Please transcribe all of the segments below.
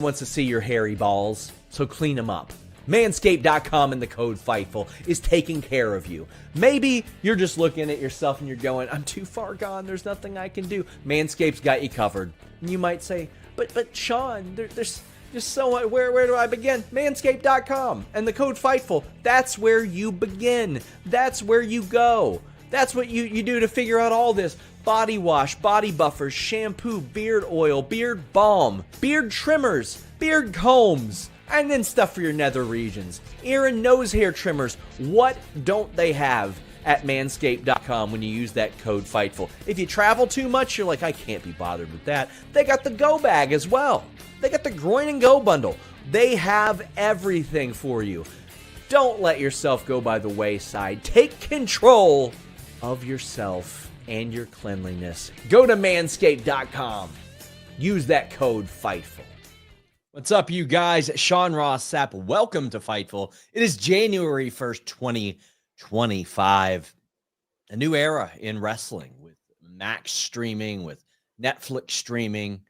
wants to see your hairy balls, so clean them up. Manscaped.com and the code FIGHTFUL is taking care of you. Maybe you're just looking at yourself and you're going, I'm too far gone, there's nothing I can do. Manscaped's got you covered. And you might say, but Sean, there's just so much, where do I begin? Manscaped.com and the code FIGHTFUL, that's where you begin. That's where you go. That's what you do to figure out all this. Body wash, body buffers, shampoo, beard oil, beard balm, beard trimmers, beard combs, and then stuff for your nether regions. Ear and nose hair trimmers. What don't they have at manscaped.com when you use that code FIGHTFUL? If you travel too much, you're like, I can't be bothered with that. They got the Go Bag as well. They got the Groin and Go Bundle. They have everything for you. Don't let yourself go by the wayside. Take control of yourself and your cleanliness. Go to manscaped.com. Use that code FIGHTFUL. What's up, you guys? Sean Ross Sapp. Welcome to Fightful. It is January 1st, 2025. A new era in wrestling with Max streaming, with Netflix streaming.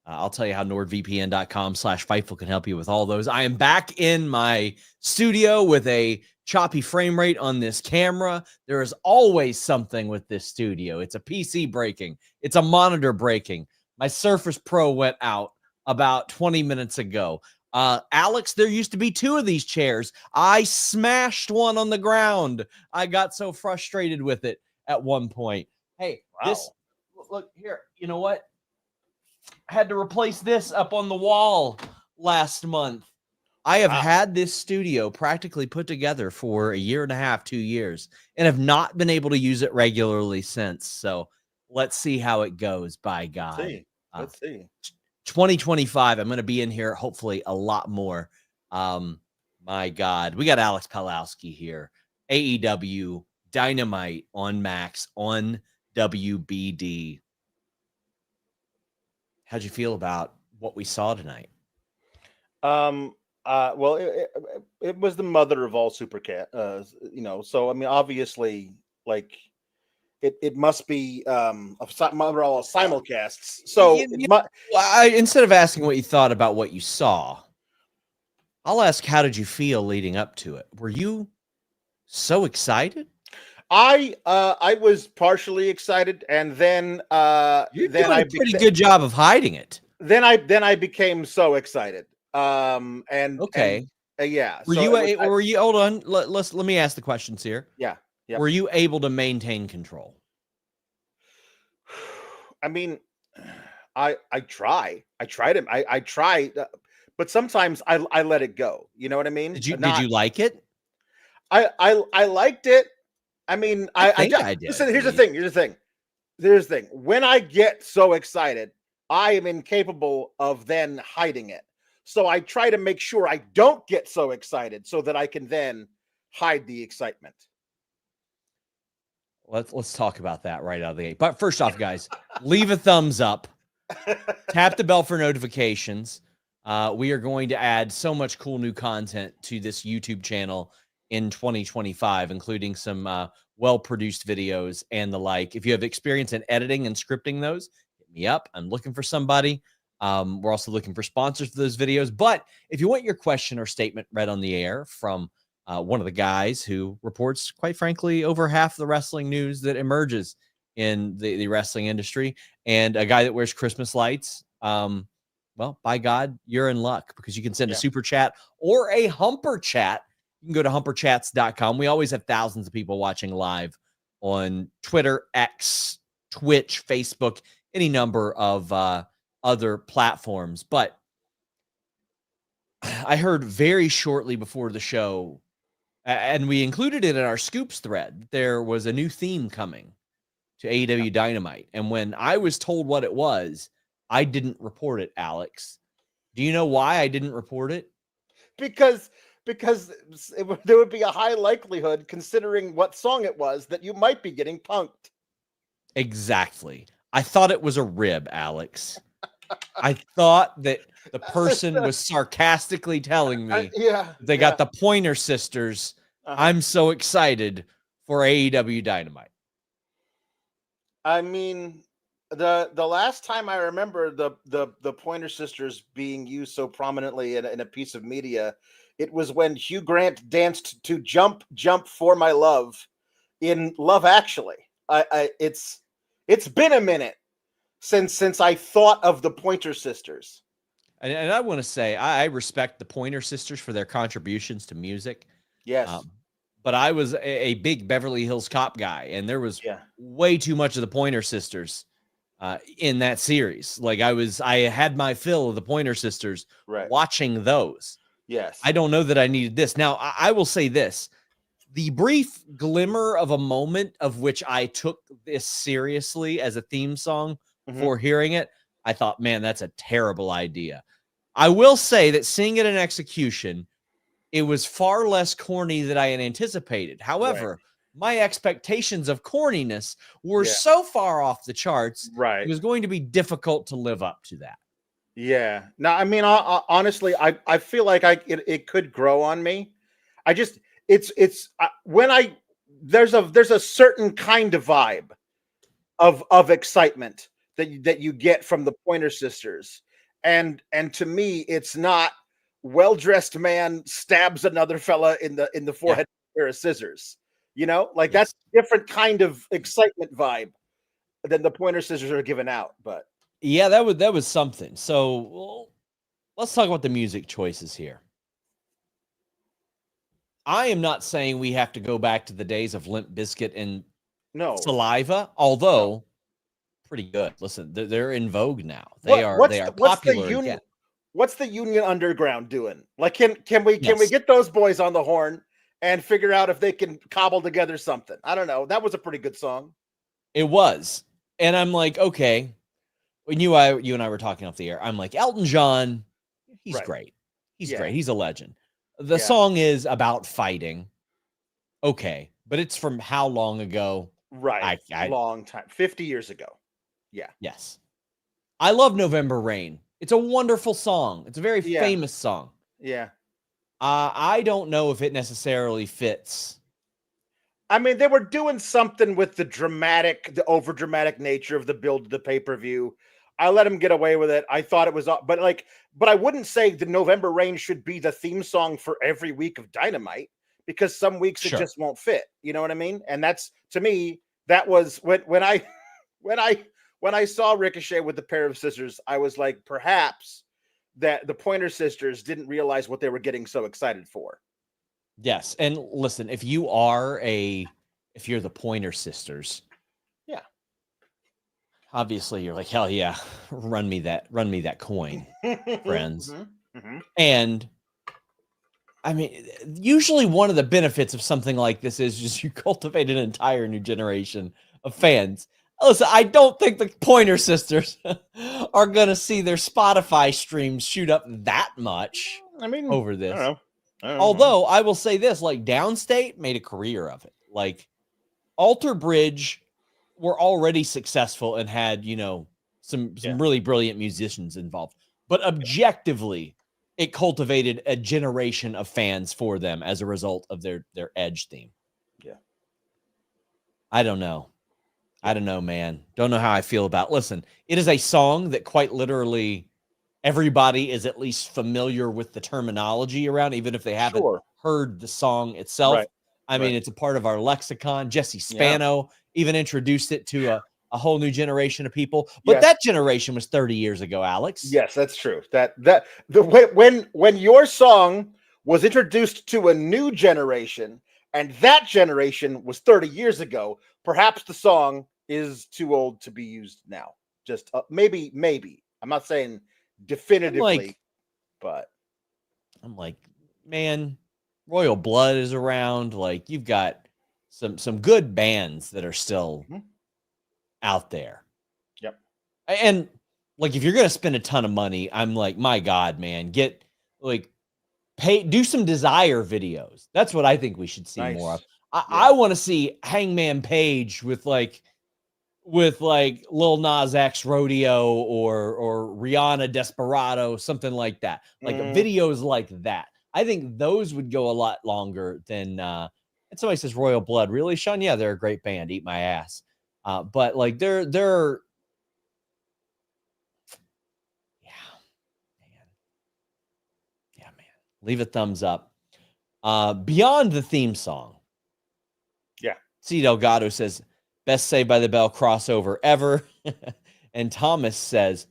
I'll tell you how NordVPN.com/Fightful can help you with all those. I am back in my studio with a choppy frame rate on this camera. There is always something with this studio. It's a PC breaking. It's a monitor breaking. My Surface Pro went out about 20 minutes ago. Alex, there used to be two of these chairs. I smashed one on the ground. I got so frustrated with it at one point. Hey, wow. Look here. You know what? I had to replace this up on the wall last month. I have had this studio practically put together for a year and a half, 2 years, and have not been able to use it regularly since. So let's see how it goes, by God. Let's see. 2025, I'm going to be in here hopefully a lot more. My God. We got Alex Pawlowski here. AEW Dynamite on Max on WBD. How'd you feel about what we saw tonight? Well, it was the mother of all supercat, so I mean, obviously, like it must be a mother of all simulcasts. So instead of asking what you thought about what you saw, I'll ask, how did you feel leading up to it? Were you so excited? I was partially excited, and then you did a pretty good job of hiding it. Then I became so excited. Okay. Yeah. Were you hold on? Let me ask the questions here. Yeah. Yep. Were you able to maintain control? I mean, I tried, but sometimes I let it go. You know what I mean? Did you like it? I liked it. I mean, I did. Listen, here's the thing. When I get so excited, I am incapable of then hiding it. So I try to make sure I don't get so excited so that I can then hide the excitement. Let's talk about that right out of the gate. But first off, guys, leave a thumbs up. Tap the bell for notifications. We are going to add so much cool new content to this YouTube channel in 2025, including some well-produced videos and the like. If you have experience in editing and scripting those, hit me up. I'm looking for somebody. We're also looking for sponsors for those videos. But if you want your question or statement read on the air from one of the guys who reports, quite frankly, over half the wrestling news that emerges in the wrestling industry, and a guy that wears Christmas lights, well, by God, you're in luck, because you can send a super chat or a humper chat. You can go to humperchats.com. We always have thousands of people watching live on Twitter, X, Twitch, Facebook, any number of other platforms. But I heard very shortly before the show, and we included it in our Scoops thread, there was a new theme coming to AEW Dynamite. And when I was told what it was, I didn't report it, Alex. Do you know why I didn't report it? Because there would be a high likelihood, considering what song it was, that you might be getting punked. Exactly. I thought it was a rib, Alex. I thought that the person was sarcastically telling me they got the Pointer Sisters. I'm so excited for AEW Dynamite. I mean, The last time I remember the Pointer Sisters being used so prominently in a piece of media, it was when Hugh Grant danced to "Jump Jump for My Love" in Love Actually. It's been a minute since I thought of the Pointer Sisters. And I want to say I respect the Pointer Sisters for their contributions to music. Yes. But I was a big Beverly Hills Cop guy, and there was way too much of the Pointer Sisters in that series. Like I had my fill of the Pointer Sisters watching those. Yes. I don't know that I needed this. Now, I will say this. The brief glimmer of a moment of which I took this seriously as a theme song for hearing it, I thought, man, that's a terrible idea. I will say that seeing it in execution, it was far less corny than I had anticipated. However, my expectations of corniness were so far off the charts, it was going to be difficult to live up to that. Yeah. No, I mean, honestly, I feel like it could grow on me. I just when there's a certain kind of vibe of excitement that you get from the Pointer Sisters, and to me, it's not well-dressed man stabs another fella in the forehead with a pair of scissors. You know, like that's a different kind of excitement vibe than the Pointer Sisters are giving out. But yeah, that was something. So let's talk about the music choices here. I am not saying we have to go back to the days of Limp Bizkit and Saliva, although pretty good. Listen, they're in vogue now. They are popular again. What's the Union Underground doing? Like, can we get those boys on the horn and figure out if they can cobble together something? I don't know. That was a pretty good song. It was, and I'm like, okay. When you and I were talking off the air, I'm like, Elton John, he's great. He's great. He's a legend. The song is about fighting. Okay, but it's from how long ago? Right, long time, 50 years ago. Yeah. Yes. I love November Rain. It's a wonderful song. It's a very famous song. Yeah. I don't know if it necessarily fits. I mean, they were doing something with the over-dramatic nature of the build of the pay-per-view. I let them get away with it. I thought it was, but I wouldn't say the November Rain should be the theme song for every week of Dynamite, because some weeks it just won't fit. You know what I mean? And that's, to me, that was when I saw Ricochet with the pair of scissors, I was like, perhaps that the Pointer Sisters didn't realize what they were getting so excited for. Yes. And listen, if you're the Pointer Sisters, obviously you're like, hell yeah, run me that coin, friends. And I mean, usually one of the benefits of something like this is just you cultivate an entire new generation of fans. Listen, I don't think the Pointer Sisters are going to see their Spotify streams shoot up that much over this. I don't know. Although I will say this, like Downstate made a career of it. Like Alter Bridge were already successful and had, some really brilliant musicians involved. But objectively, it cultivated a generation of fans for them as a result of their Edge theme. Yeah. I don't know. Man. Don't know how I feel about it. Listen, it is a song that quite literally everybody is at least familiar with the terminology around, even if they haven't heard the song itself. Right. I mean, it's a part of our lexicon. Jesse Spano even introduced it to a whole new generation of people. But that generation was 30 years ago, Alex. Yes, that's true. When your song was introduced to a new generation, and that generation was 30 years ago, perhaps the song is too old to be used now. Just maybe. I'm not saying definitively, but I'm like, man, Royal Blood is around. Like, you've got some good bands that are still out there. Yep. And like, if you're going to spend a ton of money, I'm like, my God, man, do some Desire videos. That's what I think we should see more of. I want to see Hangman Page with Lil Nas X Rodeo or Rihanna Desperado, something like that. Like videos like that. I think those would go a lot longer than and somebody says Royal Blood. Really, Sean? Yeah, they're a great band. Eat my ass. But like they're Leave a thumbs up. Beyond the theme song. Yeah. C. Delgado says, best Saved by the Bell crossover ever. And Thomas says,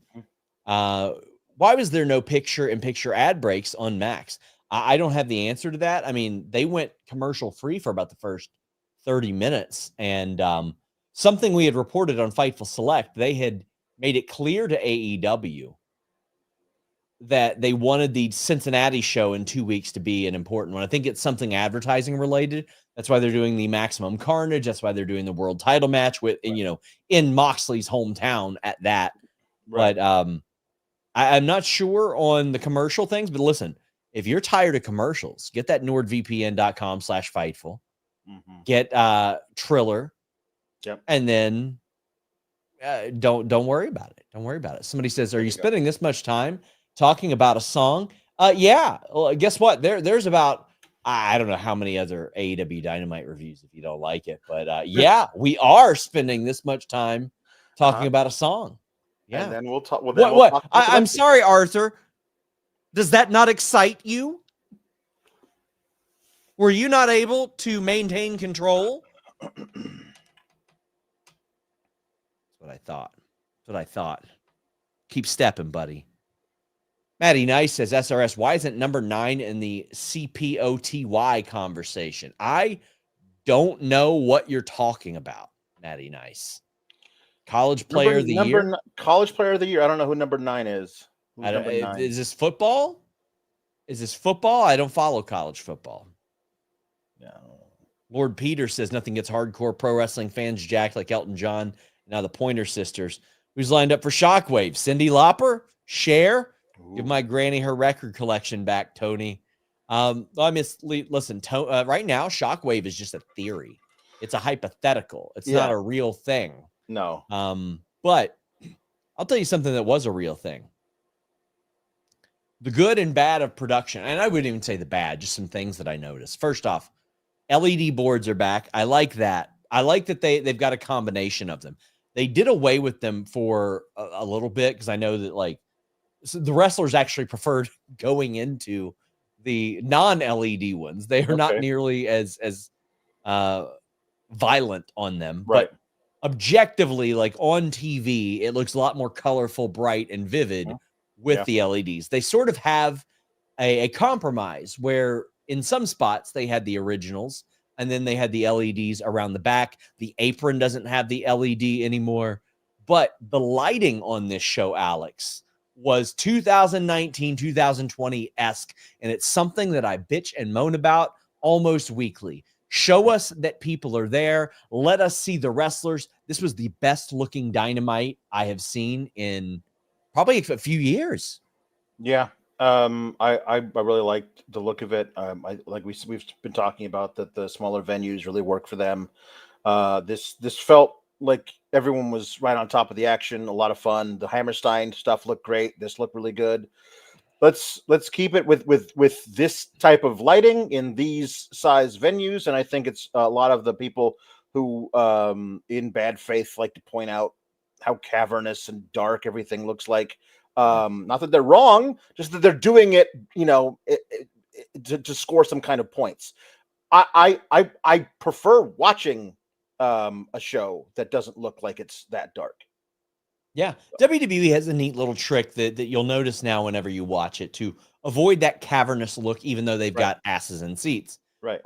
why was there no picture-in-picture ad breaks on Max? I don't have the answer to that. I mean, they went commercial-free for about the first 30 minutes. And something we had reported on Fightful Select, they had made it clear to AEW that they wanted the Cincinnati show in 2 weeks to be an important one. I think it's something advertising related. That's why they're doing the Maximum Carnage. That's why they're doing the world title match with, in Moxley's hometown at that. Right. But I'm not sure on the commercial things, but listen, if you're tired of commercials, get that NordVPN.com/Fightful. Mm-hmm. Get Triller. Yep. And then don't worry about it. Don't worry about it. Somebody says, are you spending this much time talking about a song? Yeah. Well, guess what? There's about, I don't know how many other AEW Dynamite reviews if you don't like it, but yeah, we are spending this much time talking about a song. Yeah. And then we'll talk. Well, what? I'm sorry, Arthur. Does that not excite you? Were you not able to maintain control? That's what I thought. That's what I thought. Keep stepping, buddy. Matty Nice says, SRS, why isn't number 9 in the CPOTY conversation? I don't know what you're talking about, Matty Nice. College player of the year? College player of the year. I don't know who number 9 is. Is this football? Is this football? I don't follow college football. No. Lord Peter says nothing gets hardcore pro wrestling fans jacked like Elton John. Now the Pointer Sisters. Who's lined up for Shockwave? Cyndi Lauper? Cher? Ooh. Give my granny her record collection back, Tony. Listen, right now, Shockwave is just a theory. It's a hypothetical. It's not a real thing. No. But I'll tell you something that was a real thing. The good and bad of production, and I wouldn't even say the bad, just some things that I noticed. First off, LED boards are back. I like that. I like that they've got a combination of them. They did away with them for a little bit because I know that the wrestlers actually preferred going into the non-LED ones. They are not nearly as violent on them. Right. But objectively, on TV, it looks a lot more colorful, bright, and vivid with the LEDs. They sort of have a compromise where in some spots they had the originals and then they had the LEDs around the back. The apron doesn't have the LED anymore. But the lighting on this show, Alex, was 2019, 2020-esque, and it's something that I bitch and moan about almost weekly. Show us that people are there. Let us see the wrestlers. This was the best looking Dynamite I have seen in probably a few years. Yeah. I really liked the look of it. We've been talking about that the smaller venues really work for them. This felt like everyone was right on top of the action. A lot of fun. The Hammerstein stuff looked great. This looked really good. Let's keep it with this type of lighting in these size venues. And I think it's a lot of the people who in bad faith like to point out how cavernous and dark everything looks like. Not that they're wrong, just that they're doing it, to score some kind of points. I prefer watching a show that doesn't look like it's that dark. Yeah, WWE has a neat little trick that you'll notice now whenever you watch it to avoid that cavernous look, even though they've got asses in seats. Right.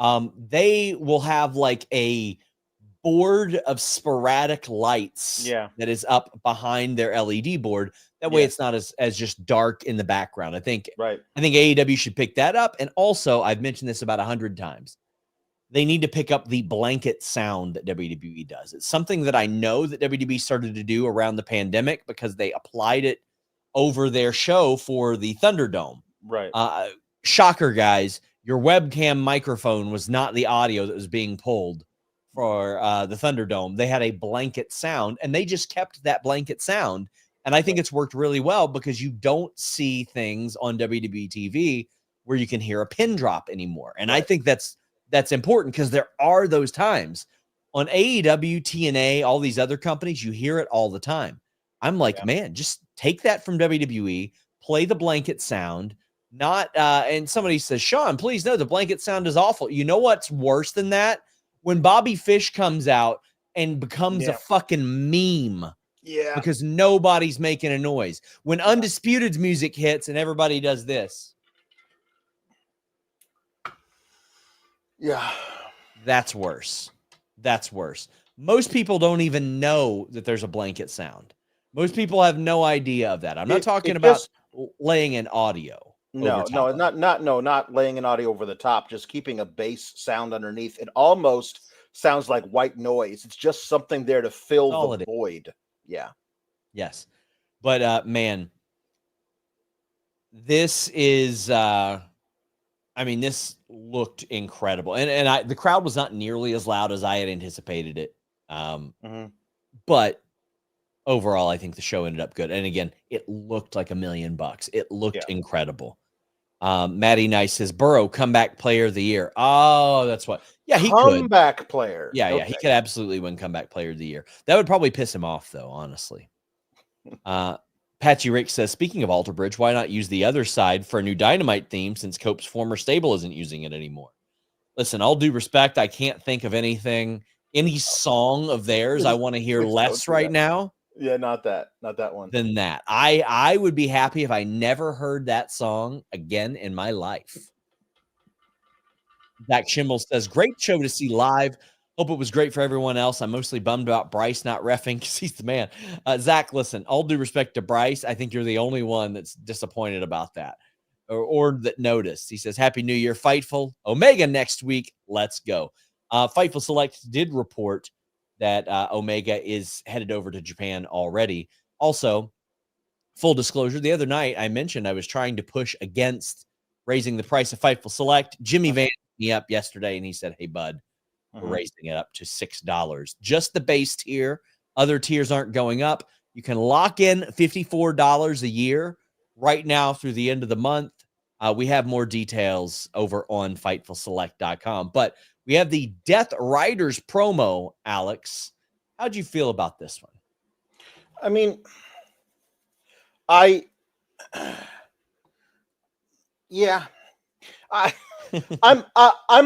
They will have a board of sporadic lights that is up behind their LED board. That way it's not as just dark in the background. I think AEW should pick that up. And also, I've mentioned this about 100 times. They need to pick up the blanket sound that WWE does. It's something that I know that WWE started to do around the pandemic because they applied it over their show for the Thunderdome. Right. Shocker, guys. Your webcam microphone was not the audio that was being pulled for the Thunderdome. They had a blanket sound, and they just kept that blanket sound. And I think it's worked really well because you don't see things on WWE TV where you can hear a pin drop anymore. And I think that's important because there are those times on AEW, TNA, all these other companies, you hear it all the time. I'm like, man, just take that from WWE, play the blanket sound, Not and somebody says, Sean, please know the blanket sound is awful. You know what's worse than that? When Bobby Fish comes out and becomes a fucking meme. Yeah. Because nobody's making a noise. When Undisputed's music hits and everybody does this. Yeah. That's worse. That's worse. Most people don't even know that there's a blanket sound. Most people have no idea of that. I'm not talking about laying in audio. Not laying an audio over the top, just keeping a bass sound underneath. It almost sounds like white noise. It's just something there to fill the void. Yeah. Yes. But man, this is this looked incredible. And the crowd was not nearly as loud as I had anticipated it. But overall, I think the show ended up good. And again, it looked like $1 million. It looked incredible. Maddie Nice says Burrow comeback player of the year. Oh, that's what. Yeah, he could. Comeback player. Yeah, he could absolutely win comeback player of the year. That would probably piss him off, though, honestly. Patchy Rick says, speaking of Alter Bridge, why not use the other side for a new Dynamite theme since Cope's former stable isn't using it anymore? Listen, all due respect, I can't think of any song of theirs I want to hear less right now. Yeah, not that one. Than that. I would be happy if I never heard that song again in my life. Zach Schimmel says, great show to see live. Hope it was great for everyone else. I'm mostly bummed about Bryce not reffing because he's the man. Zach, listen, all due respect to Bryce, I think you're the only one that's disappointed about that or that noticed. He says, Happy New Year, Fightful. Omega next week. Let's go. Fightful Select did report that Omega is headed over to Japan already. Also, full disclosure, the other night I mentioned I was trying to push against raising the price of Fightful Select. Jimmy Van hit me up yesterday, and he said, hey, bud, we're raising it up to $6. Just the base tier. Other tiers aren't going up. You can lock in $54 a year right now through the end of the month. We have more details over on FightfulSelect.com. But we have the Death Riders promo, Alex. How'd you feel about this one? I mean, I'm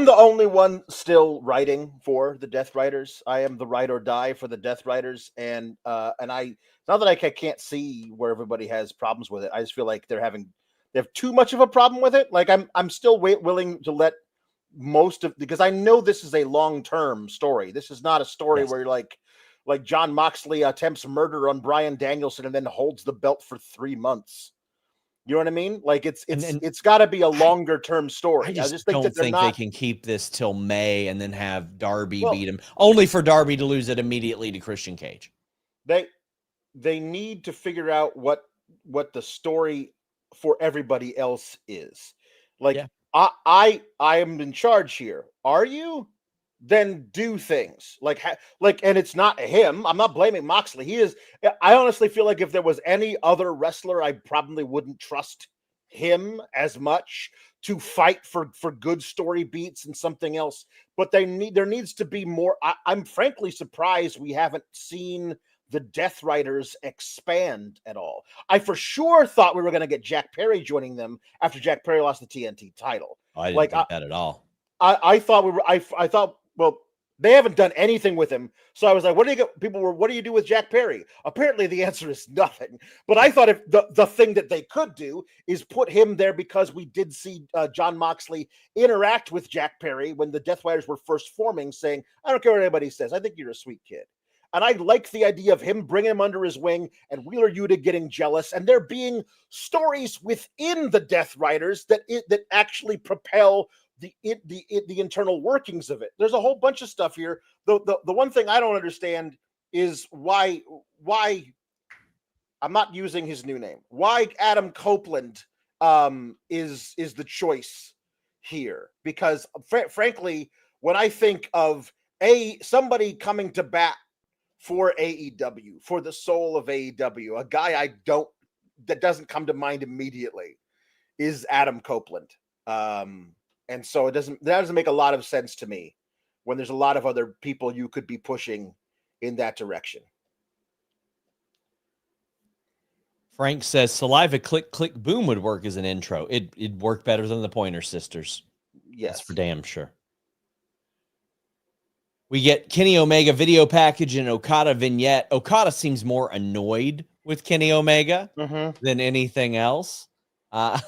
the only one still writing for the Death Riders. I am the ride or die for the Death Riders, and I not that I can't see where everybody has problems with it. I just feel like they have too much of a problem with it. Like I'm still willing to let because I know this is a long-term story. This is not a story where you're like John Moxley attempts murder on Bryan Danielson and then holds the belt for 3 months. You know what I mean? Like it's got to be a longer term story. I just don't think they can keep this till May and then have Darby beat him, only for Darby to lose it immediately to Christian Cage. They need to figure out what the story for everybody else is. Like I am in charge here. Are you? Then do things and it's not him. I'm not blaming Moxley. He is. I honestly feel like if there was any other wrestler, I probably wouldn't trust him as much to fight for good story beats and something else. But there needs to be more. I'm frankly surprised we haven't seen the Death Riders expand at all. I for sure thought we were going to get Jack Perry joining them after Jack Perry lost the TNT title. I didn't think that at all. I thought I thought. Well, they haven't done anything with him. So I was like, what do you do with Jack Perry? Apparently the answer is nothing. But I thought if the thing that they could do is put him there because we did see John Moxley interact with Jack Perry when the Death Riders were first forming, saying, I don't care what anybody says. I think you're a sweet kid. And I like the idea of him bringing him under his wing and Wheeler Yuta getting jealous and there being stories within the Death Riders that actually propel the internal workings of it. There's a whole bunch of stuff here. The one thing I don't understand is why I'm not using his new name. Why Adam Copeland is the choice here? Because frankly, when I think of somebody coming to bat for AEW, for the soul of AEW, a guy that doesn't come to mind immediately is Adam Copeland. And so that doesn't make a lot of sense to me when there's a lot of other people you could be pushing in that direction. Frank says saliva click click boom would work as an intro. It'd work better than the Pointer Sisters. Yes, that's for damn sure. We get Kenny Omega video package and Okada vignette. Okada seems more annoyed with Kenny Omega than anything else. But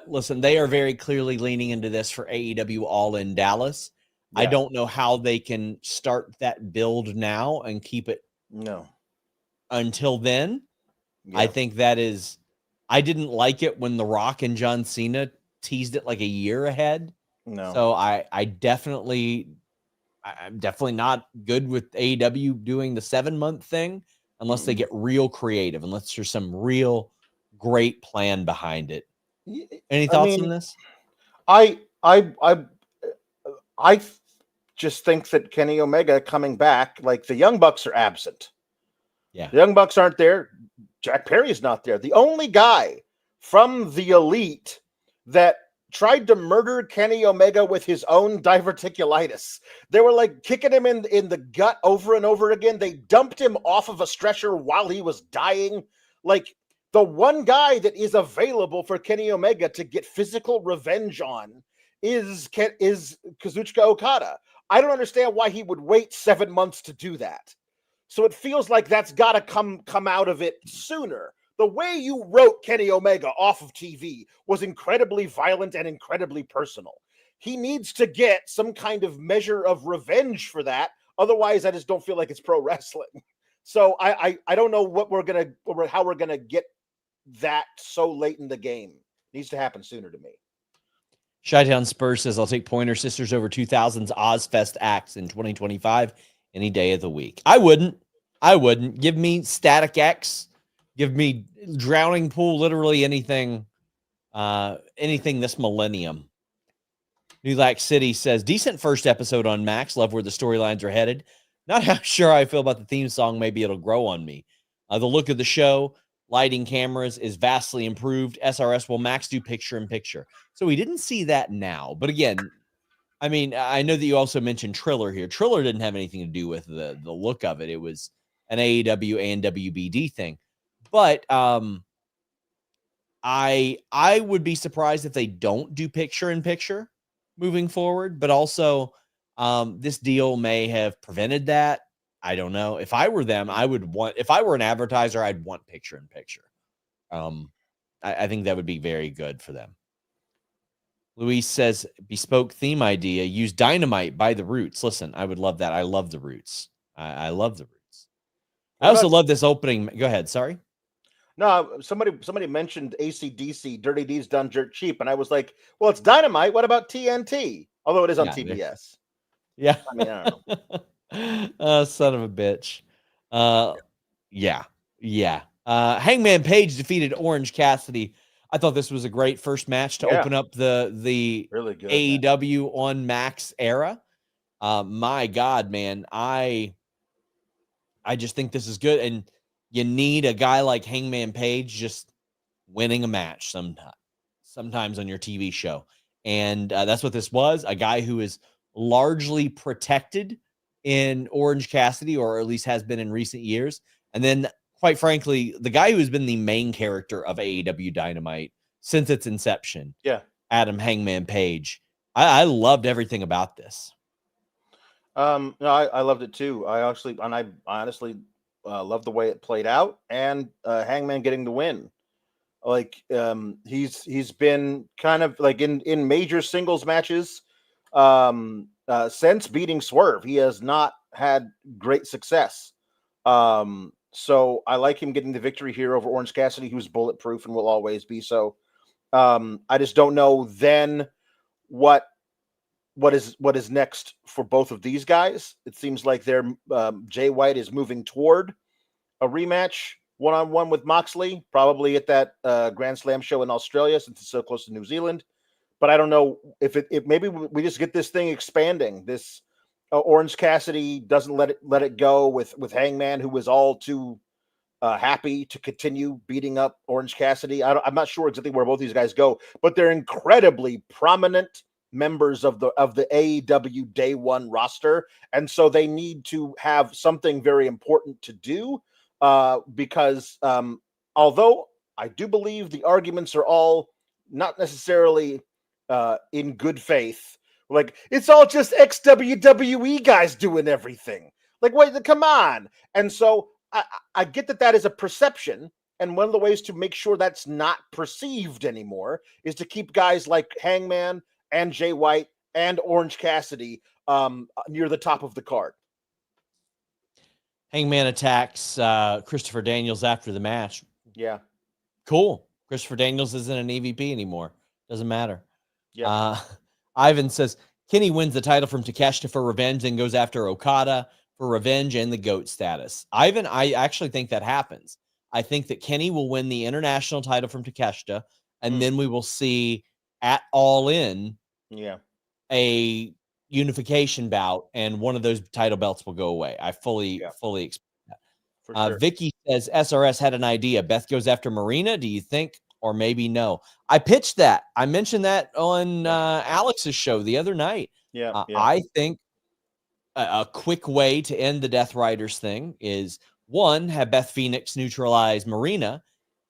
listen, they are very clearly leaning into this for AEW All in Dallas. Yeah. I don't know how they can start that build now and keep it until then. Yeah. I think that is, I didn't like it when The Rock and John Cena teased it like a year ahead. No. So I'm definitely not good with AEW doing the 7-month thing unless they get real creative, unless there's some real great plan behind it. Any thoughts on this? I just think that Kenny Omega coming back, like the Young Bucks are absent. Yeah. The Young Bucks aren't there. Jack Perry's not there. The only guy from the Elite that tried to murder Kenny Omega with his own diverticulitis. They were like kicking him in the gut over and over again. They dumped him off of a stretcher while he was dying. Like, the one guy that is available for Kenny Omega to get physical revenge on is Kazuchika Okada. I don't understand why he would wait 7 months to do that. So it feels like that's got to come out of it sooner. The way you wrote Kenny Omega off of TV was incredibly violent and incredibly personal. He needs to get some kind of measure of revenge for that. Otherwise, I just don't feel like it's pro wrestling. So I don't know how we're gonna get that so late in the game. It needs to happen sooner to me. Chi-Town Spurs says, I'll take Pointer Sisters over 2000's Ozfest acts in 2025 any day of the week. I wouldn't. Give me Static X. Give me Drowning Pool, literally anything this millennium. New Lac City says, decent first episode on Max. Love where the storylines are headed. Not how sure I feel about the theme song. Maybe it'll grow on me. The look of the show, lighting, cameras is vastly improved. SRS will Max do picture-in-picture. So we didn't see that now. But again, I mean, I know that you also mentioned Triller here. Triller didn't have anything to do with the look of it. It was an AEW and WBD thing. But I would be surprised if they don't do picture-in-picture moving forward. But also, this deal may have prevented that. I don't know. If I were them, if I were an advertiser, I'd want picture-in-picture. I think that would be very good for them. Luis says, bespoke theme idea, use Dynamite by The Roots. Listen, I would love that. I love The Roots. I love The Roots. I also love this opening. Go ahead. Sorry. No, somebody mentioned AC/DC, Dirty Deeds Done Dirt Cheap. And I was like, well, it's Dynamite. What about TNT? Although it is on TBS. Yeah. I mean, I don't know. Son of a bitch. Yeah. Hangman Page defeated Orange Cassidy. I thought this was a great first match to open up the really good AEW match on Max era. My God, man, I just think this is good, and you need a guy like Hangman Page just winning a match sometimes on your TV show, and that's what this was. A guy who is largely protected in Orange Cassidy, or at least has been in recent years, and then, quite frankly, the guy who has been the main character of AEW Dynamite since its inception. Yeah. Adam Hangman Page. I loved everything about this. No, I loved it too. I honestly love the way it played out, and Hangman getting the win. Like, he's been kind of like in major singles matches since beating Swerve. He has not had great success. So I like him getting the victory here over Orange Cassidy, who's bulletproof and will always be so. I just don't know then what is next for both of these guys. It seems like Jay White is moving toward a rematch one-on-one with Moxley, probably at that Grand Slam show in Australia, since it's so close to New Zealand. But I don't know if maybe we just get this thing expanding. This Orange Cassidy doesn't let it go with Hangman, who was all too happy to continue beating up Orange Cassidy. I'm not sure exactly where both these guys go, but they're incredibly prominent members of the AEW Day One roster, and so they need to have something very important to do. because although I do believe the arguments are all not necessarily in good faith, like it's all just ex-WWE guys doing everything. Like, wait, come on. And so I get that is a perception. And one of the ways to make sure that's not perceived anymore is to keep guys like Hangman and Jay White and Orange Cassidy near the top of the card. Hangman attacks Christopher Daniels after the match. Yeah. Cool. Christopher Daniels isn't an EVP anymore. Doesn't matter. Yeah. Ivan says, Kenny wins the title from Takeshita for revenge and goes after Okada for revenge and the GOAT status. Ivan, I actually think that happens. I think that Kenny will win the international title from Takeshita, and then we will see at All In a unification bout, and one of those title belts will go away. I fully expect that. For sure. Vicky says SRS had an idea. Beth goes after Marina. Do you think, or maybe no? I pitched that. I mentioned that on Alex's show the other night. I think a quick way to end the Death Riders thing is, one, have Beth Phoenix neutralize Marina.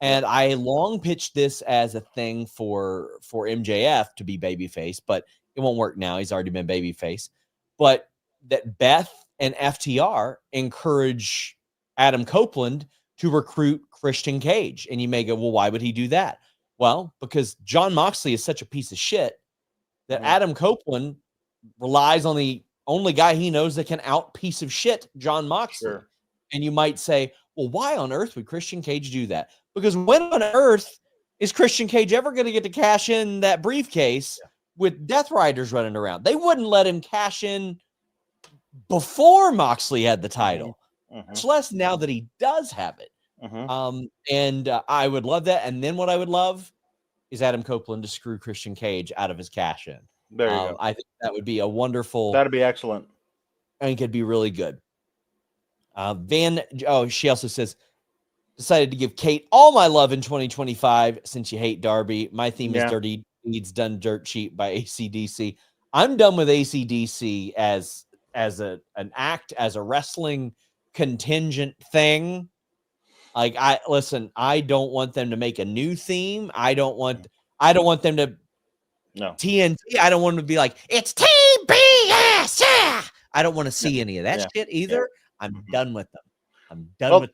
And I long pitched this as a thing for MJF to be babyface, but it won't work now. He's already been babyface. But that Beth and FTR encourage Adam Copeland to recruit Christian Cage. And you may go, well, why would he do that? Well, because Jon Moxley is such a piece of shit that Adam Copeland relies on the only guy he knows that can out piece of shit Jon Moxley. Sure. And you might say, well, why on earth would Christian Cage do that? Because when on earth is Christian Cage ever going to get to cash in that briefcase with Death Riders running around? They wouldn't let him cash in before Moxley had the title. Much less now that he does have it. And I would love that. And then what I would love is Adam Copeland to screw Christian Cage out of his cash in. There you go. I think that would be a wonderful. That'd be excellent. I think it'd be really good. She also says, decided to give Kate all my love in 2025 since you hate Darby. My theme is Dirty Deeds Done Dirt Cheap by AC/DC. I'm done with AC/DC as an act, as a wrestling contingent thing. Like, I don't want them to make a new theme. I don't want them to TNT. I don't want them to be like, it's TBS. Yeah. I don't want to see any of that shit either. I'm done with them. I'm done with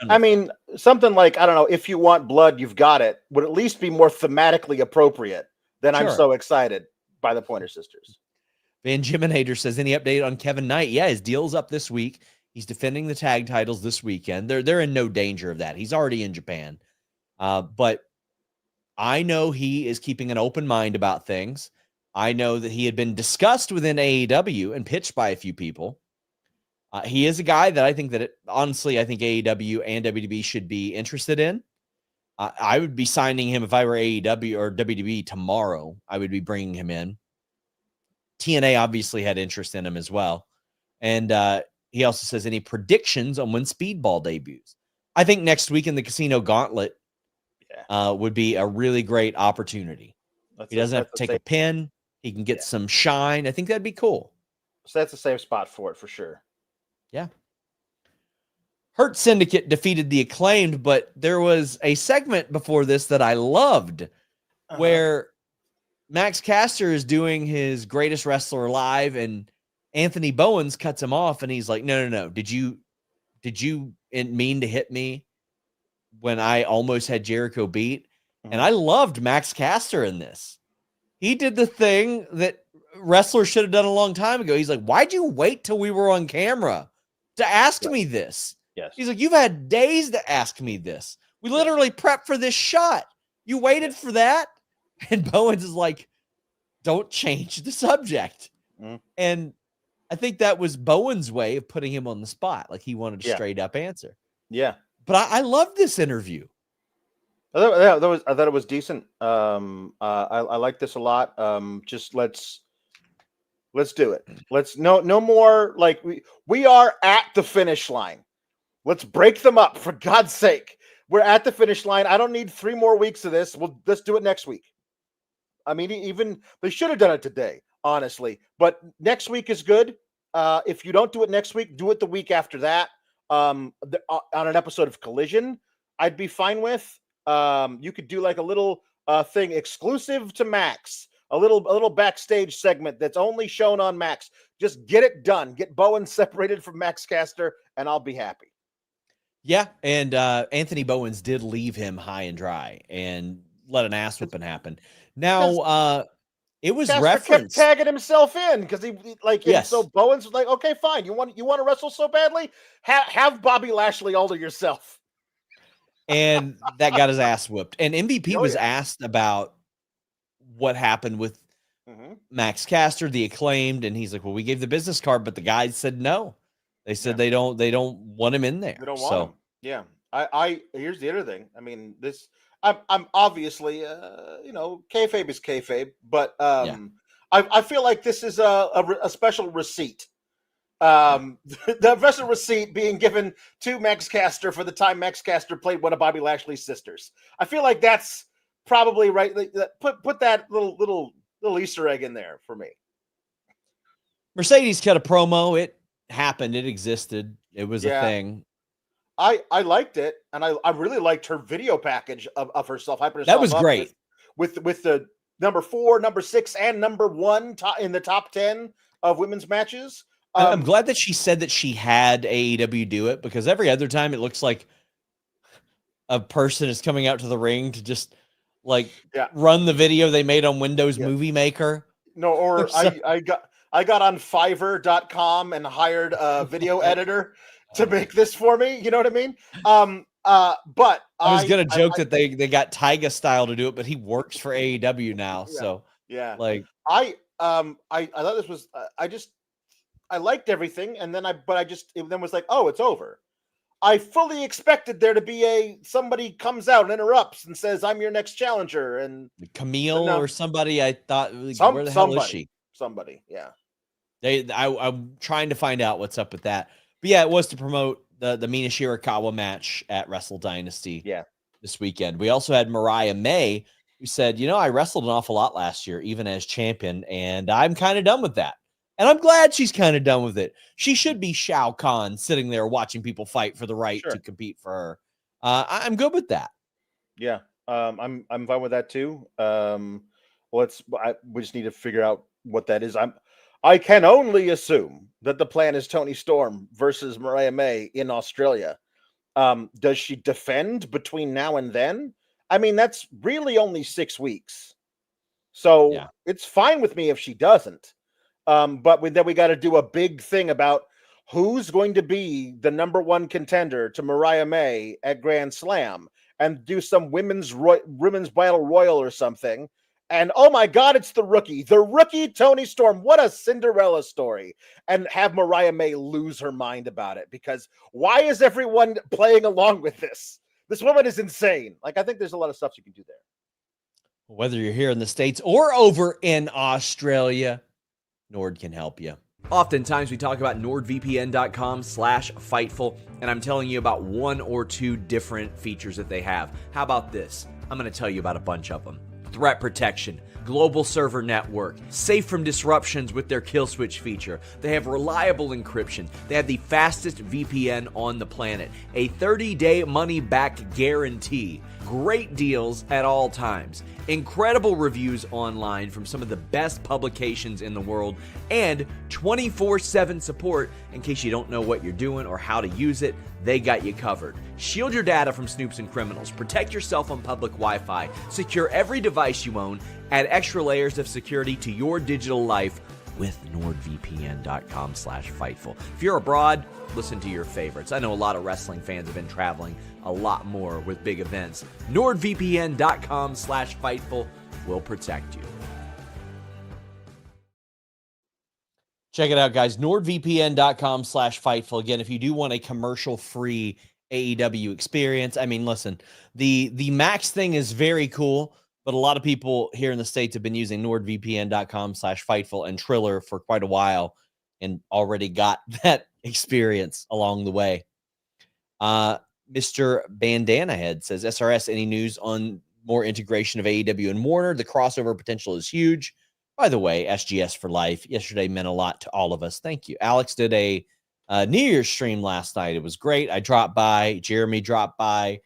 I mean, something like, I don't know, If You Want Blood, You've Got It would at least be more thematically appropriate than I'm so excited by the Pointer Sisters. Van Jiminator says, any update on Kevin Knight? Yeah, his deal's up this week. He's defending the tag titles this weekend. They're in no danger of that. He's already in Japan. But I know he is keeping an open mind about things. I know that he had been discussed within AEW and pitched by a few people. He is a guy that I think honestly, I think AEW and WWE should be interested in. I would be signing him if I were AEW or WWE tomorrow. I would be bringing him in. TNA obviously had interest in him as well. And he also says, any predictions on when Speedball debuts? I think next week in the Casino Gauntlet would be a really great opportunity. He doesn't have to take a pin. He can get some shine. I think that'd be cool. So that's a safe spot for it, for sure. Yeah. Hurt Syndicate defeated the Acclaimed, but there was a segment before this that I loved where Max Caster is doing his Greatest Wrestler Alive, and Anthony Bowens cuts him off, and he's like, no. Did you mean to hit me when I almost had Jericho beat? And I loved Max Caster in this. He did the thing that wrestlers should have done a long time ago. He's like, why'd you wait till we were on camera to ask me this? Yes. He's like, you've had days to ask me this. We literally prepped for this shot. You waited for that? And Bowens is like, don't change the subject. And I think that was Bowen's way of putting him on the spot. Like, he wanted a straight up answer. Yeah. But I love this interview. I thought it was decent. I like this a lot. Just let's do it. Let's no more, like, we are at the finish line. Let's break them up, for God's sake. We're at the finish line. I don't need 3 more weeks of this. Let's do it next week. I mean, even they should have done it today, honestly. But next week is good. If you don't do it next week, do it the week after that. on an episode of Collision, I'd be fine with. You could do like a little thing exclusive to Max, a little backstage segment that's only shown on Max. Just get it done. Get Bowen separated from Max Caster, and I'll be happy. Yeah, and Anthony Bowens did leave him high and dry and let an ass whipping happen. Now, it was Caster referenced. kept tagging himself in because he like, yes. So Bowens was like, okay, fine. You want to wrestle so badly? Have Bobby Lashley all to yourself. And that got his ass whooped. And MVP was asked about what happened with Max Caster, the Acclaimed, and he's like, well, we gave the business card, but the guys said no. They said they don't want him in there. They don't want him. Yeah. I here's the other thing. I mean, I'm obviously kayfabe is kayfabe, but I feel like this is a special receipt. The special receipt being given to Max Caster for the time Max Caster played one of Bobby Lashley's sisters. I feel like that's probably right. Put that little Easter egg in there for me. Mercedes cut a promo. It happened. It existed. It was a thing. I liked it, and I really liked her video package of herself. That was great. With the number 4, number 6, and number 1 in the top 10 of women's matches. I'm glad that she said that she had AEW do it, because every other time it looks like a person is coming out to the ring to just run the video they made on Windows Movie Maker. No, or I got on Fiverr.com and hired a video editor to make this for me. You know what I mean? But I was gonna joke that they got Tyga Style to do it, but he works for AEW now. So I thought this was I liked everything, and then it was like, oh, it's over. I fully expected there to be somebody comes out and interrupts and says, I'm your next challenger, and Camille or somebody. I thought, where the hell is she? Somebody, yeah. I'm trying to find out what's up with that. But yeah, it was to promote the Mina Shirakawa match at Wrestle Dynasty this weekend. We also had Mariah May, who said, I wrestled an awful lot last year, even as champion, and I'm kind of done with that. And I'm glad she's kind of done with it. She should be Shao Kahn sitting there watching people fight for the right to compete for her. I'm good with that. Yeah, I'm fine with that too. We just need to figure out what that is. I can only assume that the plan is Toni Storm versus Mariah May in Australia. Does she defend between now and then? I mean, that's really only 6 weeks. So it's fine with me if she doesn't. But then we got to do a big thing about who's going to be the number 1 contender to Mariah May at Grand Slam, and do some women's battle royal or something. And oh my God, it's the rookie Toni Storm. What a Cinderella story. And have Mariah May lose her mind about it, because why is everyone playing along with this? This woman is insane. I think there's a lot of stuff you can do there. Whether you're here in the States or over in Australia, Nord can help you. Oftentimes we talk about NordVPN.com/Fightful, and I'm telling you about 1 or 2 different features that they have. How about this? I'm going to tell you about a bunch of them. Threat protection, global server network, safe from disruptions with their kill switch feature. They have reliable encryption. They have the fastest VPN on the planet, a 30-day money-back guarantee, great deals at all times, incredible reviews online from some of the best publications in the world, and 24/7 support in case you don't know what you're doing or how to use it. They got you covered. Shield your data from snoops and criminals. Protect yourself on public Wi-Fi. Secure every device you own. Add extra layers of security to your digital life with NordVPN.com/Fightful. If you're abroad, listen to your favorites. I know a lot of wrestling fans have been traveling a lot more with big events. NordVPN.com/Fightful will protect you. Check it out, guys. NordVPN.com/Fightful. Again, if you do want a commercial-free AEW experience, I mean, listen, the Max thing is very cool, but a lot of people here in the States have been using NordVPN.com/Fightful and Triller for quite a while and already got that experience along the way. Mr. Bandana Head says, SRS, any news on more integration of AEW and Warner? The crossover potential is huge. By the way, SGS for life yesterday meant a lot to all of us. Thank you. Alex did a New Year's stream last night. It was great. I dropped by. Jeremy dropped by.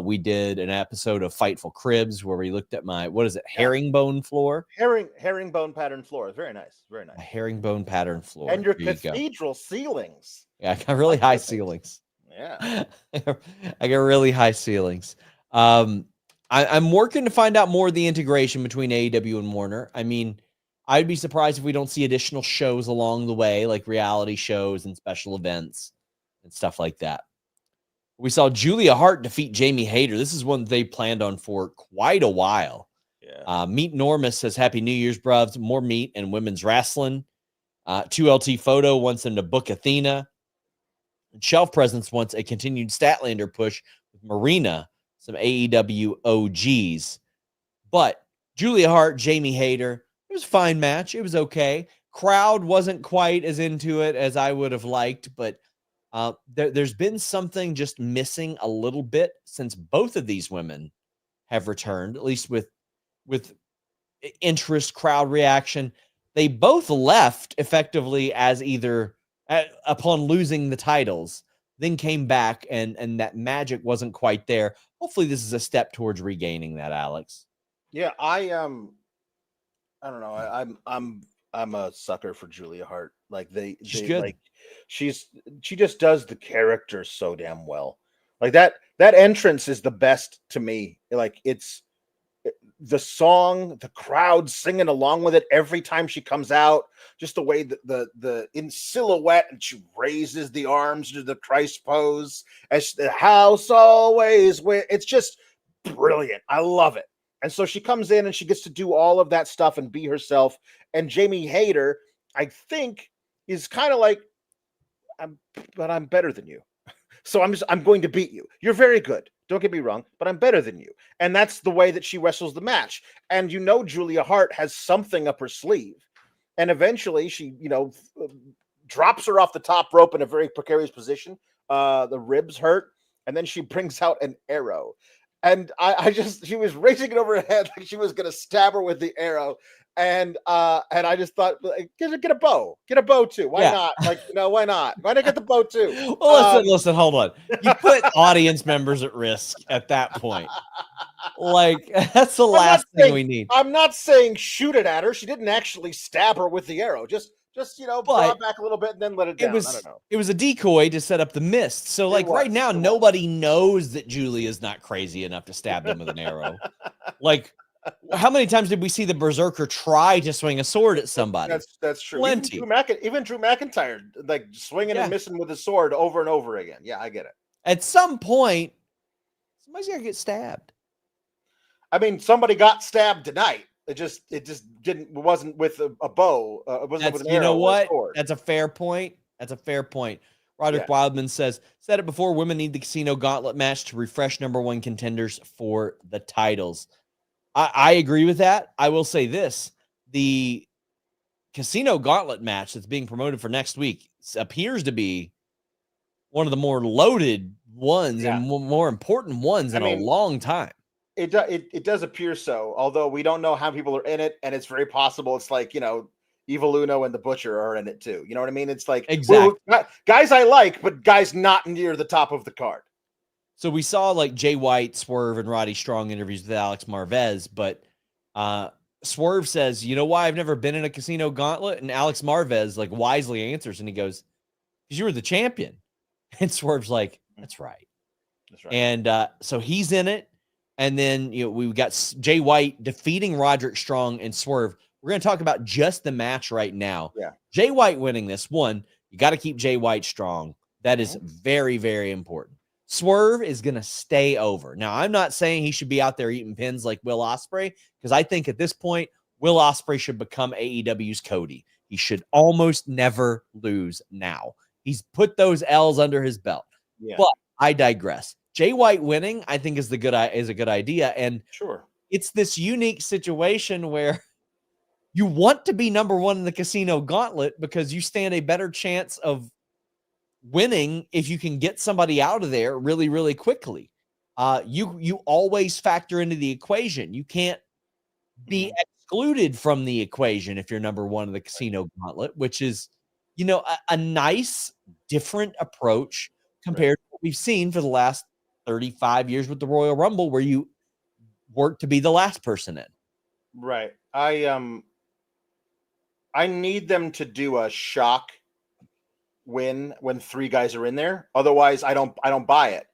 We did an episode of Fightful Cribs where we looked at my, what is it, herringbone floor? Herringbone pattern floor. Very nice. Very nice. A herringbone pattern floor. And your cathedral ceilings. Yeah, I got really high ceilings. Yeah. I got really high ceilings. I'm working to find out more of the integration between AEW and Warner. I mean, I'd be surprised if we don't see additional shows along the way, like reality shows and special events and stuff like that. We saw Julia Hart defeat Jamie Hayter. This is one they planned on for quite a while. Yeah. Meet Normus says, Happy New Year's, bruvs. More meat and women's wrestling. 2LT Photo wants them to book Athena. Shelf Presence wants a continued Statlander push with Marina, some AEW OGs. But Julia Hart, Jamie Hayter, it was a fine match. It was okay. Crowd wasn't quite as into it as I would have liked, but there's been something just missing a little bit since both of these women have returned, at least with interest, crowd reaction. They both left effectively as either upon losing the titles, then came back and that magic wasn't quite there. Hopefully this is a step towards regaining that, Alex. Yeah, I don't know. I'm a sucker for Julia Hart. Like she's good. Like she just does the character so damn well. Like that entrance is the best to me. Like it's the song, the crowd singing along with it every time she comes out, just the way that the in silhouette and she raises the arms to the Christ pose as the house always where it's just brilliant. I love it. And so she comes in and she gets to do all of that stuff and be herself. And Jamie Hayter, I think, is kind of like, but I'm better than you. So I'm going to beat you. You're very good. Don't get me wrong, but I'm better than you. And that's the way that she wrestles the match. And Julia Hart has something up her sleeve. And eventually she, drops her off the top rope in a very precarious position. The ribs hurt. And then she brings out an arrow. And she was raising it over her head like she was going to stab her with the arrow. And I just thought, get a bow too. Why not? Why not? Why not get the bow too? Well, listen, hold on. You put audience members at risk at that point. Like that's the last thing we need. I'm not saying shoot it at her. She didn't actually stab her with the arrow. Just draw back a little bit and then let it down. I don't know. It was a decoy to set up the mist. So right now, nobody knows that Julie is not crazy enough to stab them with an arrow. Like, how many times did we see the Berserker try to swing a sword at somebody? That's true. Plenty. Even Drew McIntyre, like swinging and missing with his sword over and over again. Yeah, I get it. At some point, somebody's got to get stabbed. I mean, somebody got stabbed tonight. It wasn't with a bow. It wasn't with an arrow. You know what? That's a fair point. Roderick Wildman said it before, women need the Casino Gauntlet match to refresh number one contenders for the titles. I agree with that. I will say this. The Casino Gauntlet match that's being promoted for next week appears to be one of the more loaded ones and more important ones in a long time. It does appear so, although we don't know how people are in it, and it's very possible it's like, Evil Uno and the Butcher are in it too. You know what I mean? It's like exactly guys I like, but guys not near the top of the card. So we saw like Jay White, Swerve, and Roddy Strong interviews with Alex Marvez, but Swerve says, you know why I've never been in a Casino Gauntlet? And Alex Marvez like wisely answers, and he goes, because you were the champion. And Swerve's like, that's right. That's right. And so he's in it. And then we've got Jay White defeating Roderick Strong and Swerve. We're going to talk about just the match right now. Yeah. Jay White winning this one. You got to keep Jay White strong. That is very, very important. Swerve is going to stay over. Now, I'm not saying he should be out there eating pins like Will Ospreay, because I think at this point, Will Ospreay should become AEW's Cody. He should almost never lose now. He's put those L's under his belt. Yeah. But I digress. Jay White winning, I think, is a good idea. And sure, it's this unique situation where you want to be number one in the Casino Gauntlet because you stand a better chance of winning if you can get somebody out of there really, really quickly. You always factor into the equation. You can't be excluded from the equation if you're number one in the Casino Gauntlet, which is a nice, different approach compared to what we've seen for the last 35 years with the Royal Rumble, where you work to be the last person in. Right. I need them to do a shock win when 3 guys are in there. Otherwise, I don't buy it.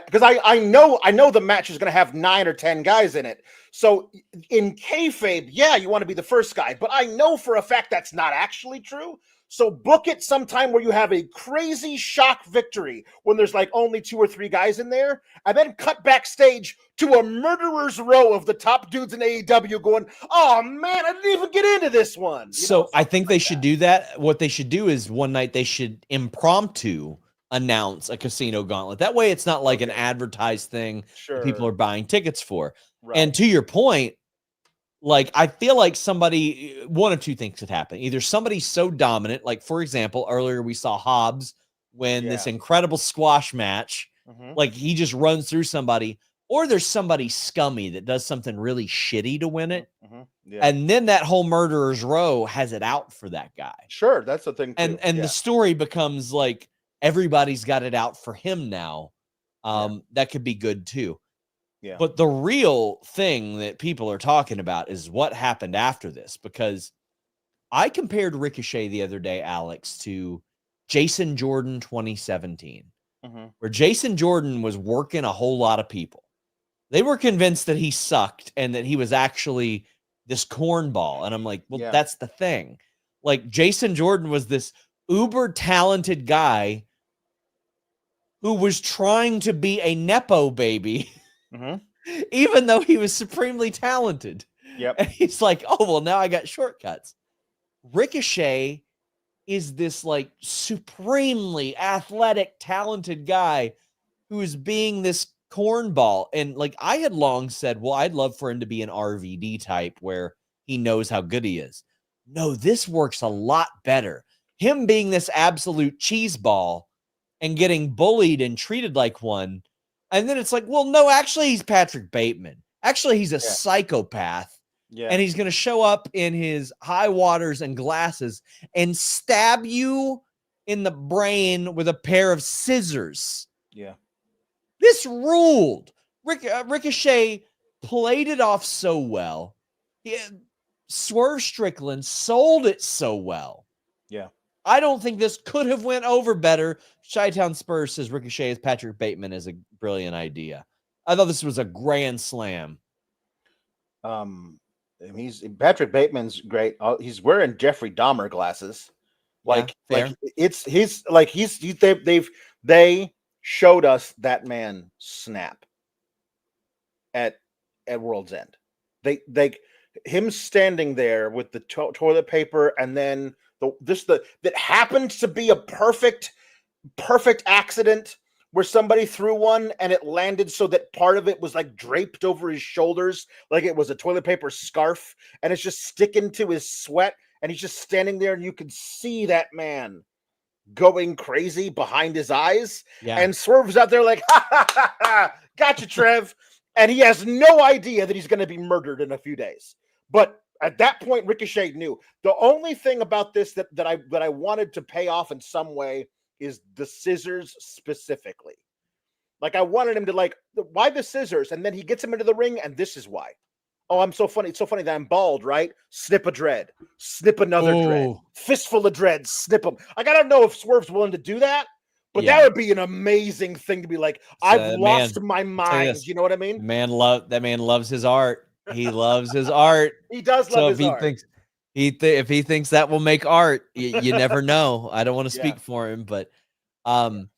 Because I know the match is going to have 9 or 10 guys in it. So in kayfabe, yeah, you want to be the first guy, but I know for a fact that's not actually true. So book it sometime where you have a crazy shock victory when there's like only 2 or 3 guys in there, and then cut backstage to a murderer's row of the top dudes in AEW going, "Oh man, I didn't even get into this one." So I think they should do that. What they should do is one night they should impromptu announce a casino gauntlet. That way it's not like an advertised thing that people are buying tickets for. Right. And to your point, like, I feel like one of 2 things could happen. Either somebody's so dominant, like, for example, earlier we saw Hobbs win this incredible squash match. Like, he just runs through somebody, or there's somebody scummy that does something really shitty to win it. And then that whole murderer's row has it out for that guy. Sure, that's the thing too. And the story becomes like everybody's got it out for him now. That could be good too. Yeah. But the real thing that people are talking about is what happened after this, because I compared Ricochet the other day, Alex, to Jason Jordan 2017, where Jason Jordan was working a whole lot of people. They were convinced that he sucked and that he was actually this cornball. And I'm like, well, that's the thing. Like, Jason Jordan was this uber talented guy who was trying to be a Nepo baby. Even though he was supremely talented. And he's like, oh, well, now I got shortcuts. Ricochet is this like supremely athletic, talented guy who is being this cornball. And like, I had long said, well, I'd love for him to be an RVD type where he knows how good he is. No, this works a lot better. Him being this absolute cheeseball and getting bullied and treated like one. And then it's like, well, no, actually, he's Patrick Bateman. Actually, he's a psychopath. And he's going to show up in his high waters and glasses and stab you in the brain with a pair of scissors. This ruled. Ricochet played it off so well. Swerve Strickland sold it so well. I don't think this could have went over better. Chi-Town Spurs says Ricochet as Patrick Bateman is a brilliant idea. I thought this was a grand slam. Patrick Bateman's great. He's wearing Jeffrey Dahmer glasses. They showed us that man snap at World's End. Him standing there with the toilet paper, and then that happened to be a perfect accident where somebody threw one and it landed so that part of it was like draped over his shoulders, like it was a toilet paper scarf, and it's just sticking to his sweat, and he's just standing there, and you can see that man going crazy behind his eyes, and Swerve's out there like, ha, ha, ha, ha, gotcha, Trev, and he has no idea that he's going to be murdered in a few days. But at that point, Ricochet knew. The only thing about this that I wanted to pay off in some way is the scissors specifically. Like, I wanted him to, like, why the scissors? And then he gets him into the ring, and this is why. Oh, I'm so funny. It's so funny that I'm bald, right? Snip a dread. Snip another dread. Fistful of dreads. Snip them. Like, I don't know if Swerve's willing to do that, but that would be an amazing thing to be like, I've lost my mind. You know what I mean? That man loves his art. He loves his art. He does love his art. If he thinks that will make art, you never know. I don't want to speak for him, but Tom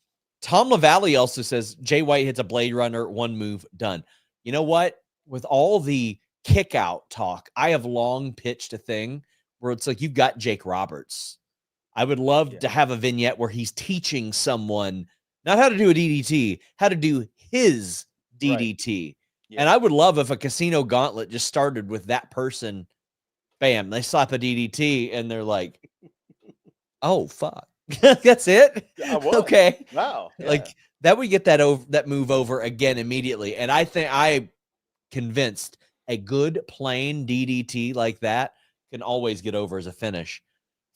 LaValle also says Jay White hits a Blade Runner, one move, done. You know what? With all the kick out talk, I have long pitched a thing where it's like, you've got Jake Roberts. I would love to have a vignette where he's teaching someone not how to do a DDT, how to do his DDT. Right. And I would love if a casino gauntlet just started with that person. Bam, they slap a DDT and they're like, oh, fuck. That's it? Okay. Wow. Yeah. Like, that would get that move over again immediately. And I think I'm convinced a good plain DDT like that can always get over as a finish.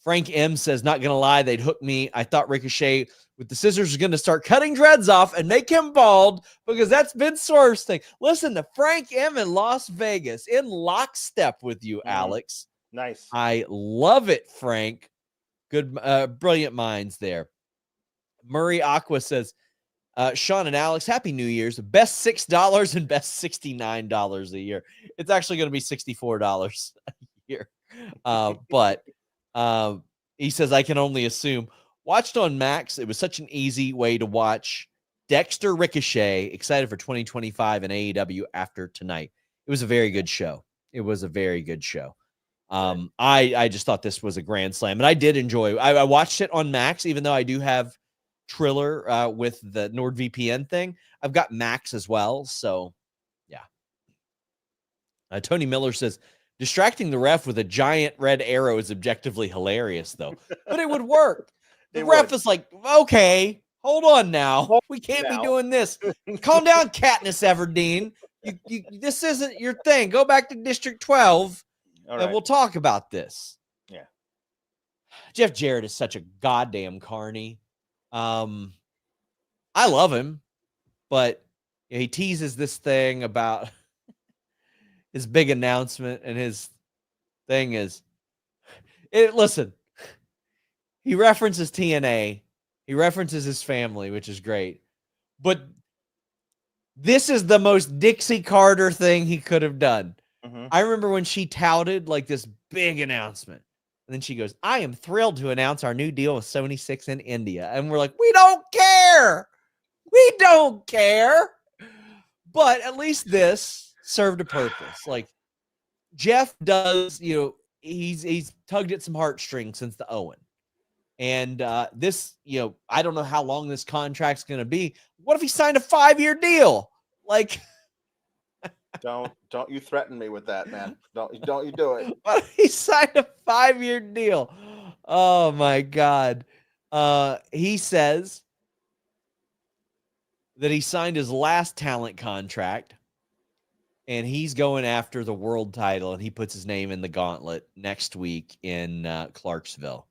Frank M says, not going to lie, they'd hook me. I thought Ricochet with the scissors was going to start cutting dreads off and make him bald because that's Vince Swerve's thing. Listen to Frank M in Las Vegas in lockstep with you, Alex. Nice. I love it, Frank. Good, brilliant minds there. Murray Aqua says, Sean and Alex, Happy New Year's. Best $6 and best $69 a year. It's actually going to be $64 a year. But he says, I can only assume. Watched on Max. It was such an easy way to watch Dexter Ricochet. Excited for 2025 and AEW after tonight. It was a very good show. I just thought this was a grand slam, and I did enjoy it. I watched it on Max, even though I do have Triller with the NordVPN thing. I've got Max as well, so yeah. Tony Miller says, distracting the ref with a giant red arrow is objectively hilarious, though. But it would work. The ref is like, okay, hold on now. We can't be doing this. Calm down, Katniss Everdeen. This isn't your thing. Go back to District 12, and we'll talk about this. Yeah. Jeff Jarrett is such a goddamn carny. I love him, but he teases this thing about his big announcement, and his thing is, listen, he references TNA, he references his family, which is great, but this is the most Dixie Carter thing he could have done. I remember when she touted like this big announcement, and then she goes, I am thrilled to announce our new deal with Sony 6 in India. And we're like, we don't care. We don't care. But at least this served a purpose. Like, Jeff does, he's tugged at some heartstrings since the Owen. And this, I don't know how long this contract's going to be. What if he signed a 5-year deal? Like, don't you threaten me with that, man. Don't you do it. What if he signed a 5-year deal? Oh my God. He says that he signed his last talent contract and he's going after the world title, and he puts his name in the Gauntlet next week in Clarksville.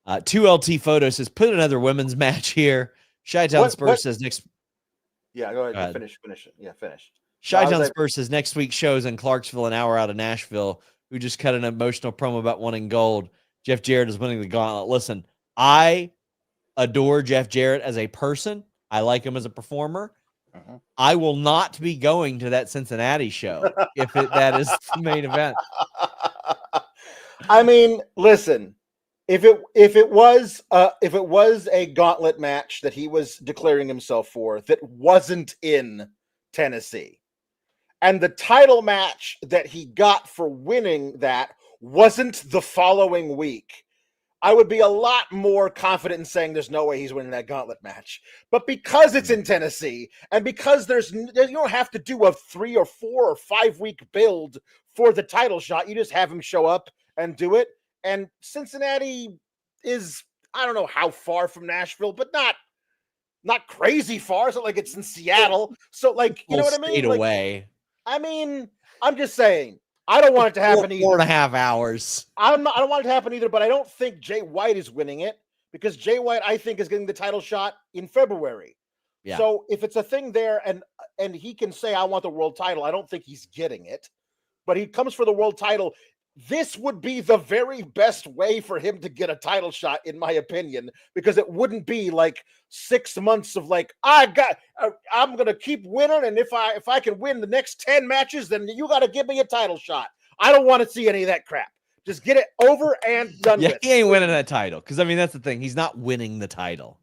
2LT Photo says, put another women's match here. Chi-Town Spurs says next. Yeah, go ahead. Finish it. Yeah, finish. Chi-Town Spurs says next week's shows in Clarksville, an hour out of Nashville, who just cut an emotional promo about wanting gold. Jeff Jarrett is winning the Gauntlet. Listen, I adore Jeff Jarrett as a person. I like him as a performer. I will not be going to that Cincinnati show if that is the main event. I mean, listen, if it was a Gauntlet match that he was declaring himself for that wasn't in Tennessee, and the title match that he got for winning that wasn't the following week, I would be a lot more confident in saying there's no way he's winning that Gauntlet match. But because it's in Tennessee, and because you don't have to do a 3 or 4 or 5 week build for the title shot, you just have him show up and do it. And Cincinnati is, I don't know how far from Nashville, but not crazy far. It's not like it's in Seattle. So, like, you know what I mean? Like, away. I mean, I'm just saying, I don't want it to happen either. 4.5 hours. I don't want it to happen either, but I don't think Jay White is winning it, because Jay White, I think, is getting the title shot in February. Yeah. So if it's a thing there and he can say, I want the world title, I don't think he's getting it, but he comes for the world title. This would be the very best way for him to get a title shot, in my opinion, because it wouldn't be like 6 months of like, I'm going to keep winning, and if I can win the next 10 matches, then you got to give me a title shot. I don't want to see any of that crap. Just get it over and done with. He ain't winning that title, because, I mean, that's the thing. He's not winning the title.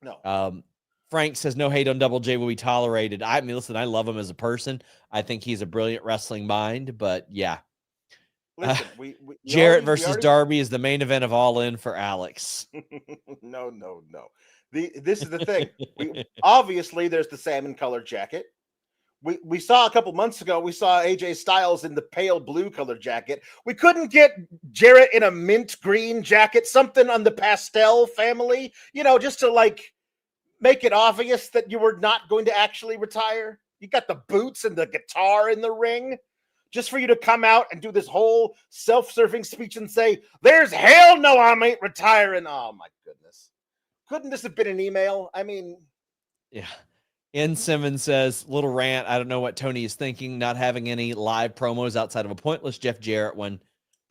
No. Frank says, no hate on Double J will be tolerated. I mean, listen, I love him as a person. I think he's a brilliant wrestling mind, but yeah. Listen, Jarrett versus Darby is the main event of All In for Alex. No. This is the thing. Obviously, there's the salmon colored jacket. We saw a couple months ago, we saw AJ Styles in the pale blue colored jacket. We couldn't get Jarrett in a mint green jacket, something on the pastel family, just to like make it obvious that you were not going to actually retire. You got the boots and the guitar in the ring. just for you to come out and do this whole self-serving speech and say, there's hell no, I ain't retiring. Oh, my goodness. Couldn't this have been an email? I mean. Yeah. N. Simmons says, little rant. I don't know what Tony is thinking, not having any live promos outside of a pointless Jeff Jarrett one.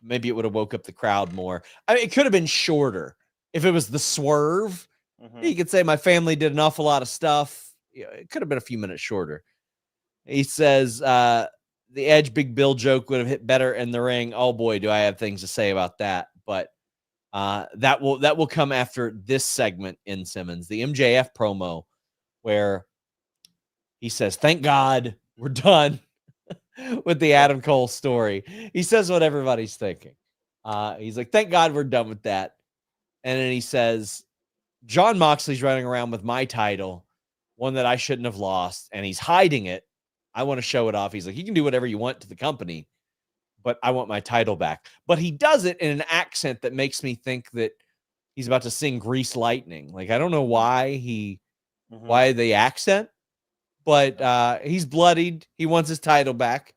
Maybe it would have woke up the crowd more. I mean, it could have been shorter. If it was the swerve, you could say my family did an awful lot of stuff. Yeah, it could have been a few minutes shorter. He says, the Edge Big Bill joke would have hit better in the ring. Oh boy, do I have things to say about that. But that will come after this segment in Simmons, the MJF promo, where he says, thank God we're done with the Adam Cole story. He says what everybody's thinking. He's like, thank God we're done with that. And then he says, John Moxley's running around with my title, one that I shouldn't have lost, and he's hiding it. I want to show it off. He's like, you can do whatever you want to the company, but I want my title back. But he does it in an accent that makes me think that he's about to sing Grease Lightning. Like, I don't know why why the accent, but he's bloodied. He wants his title back.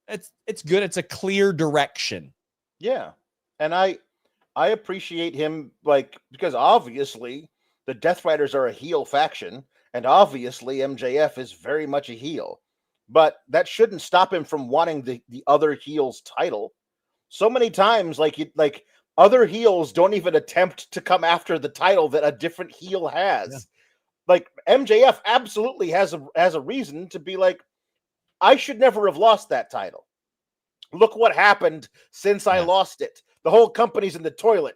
It's good. It's a clear direction. Yeah. And I appreciate him, like, because obviously the Death Riders are a heel faction, and obviously MJF is very much a heel. But that shouldn't stop him from wanting the other heel's title. So many times, like other heels don't even attempt to come after the title that a different heel has. Yeah. Like MJF absolutely has a reason to be like, I should never have lost that title. Look what happened since I lost it. The whole company's in the toilet.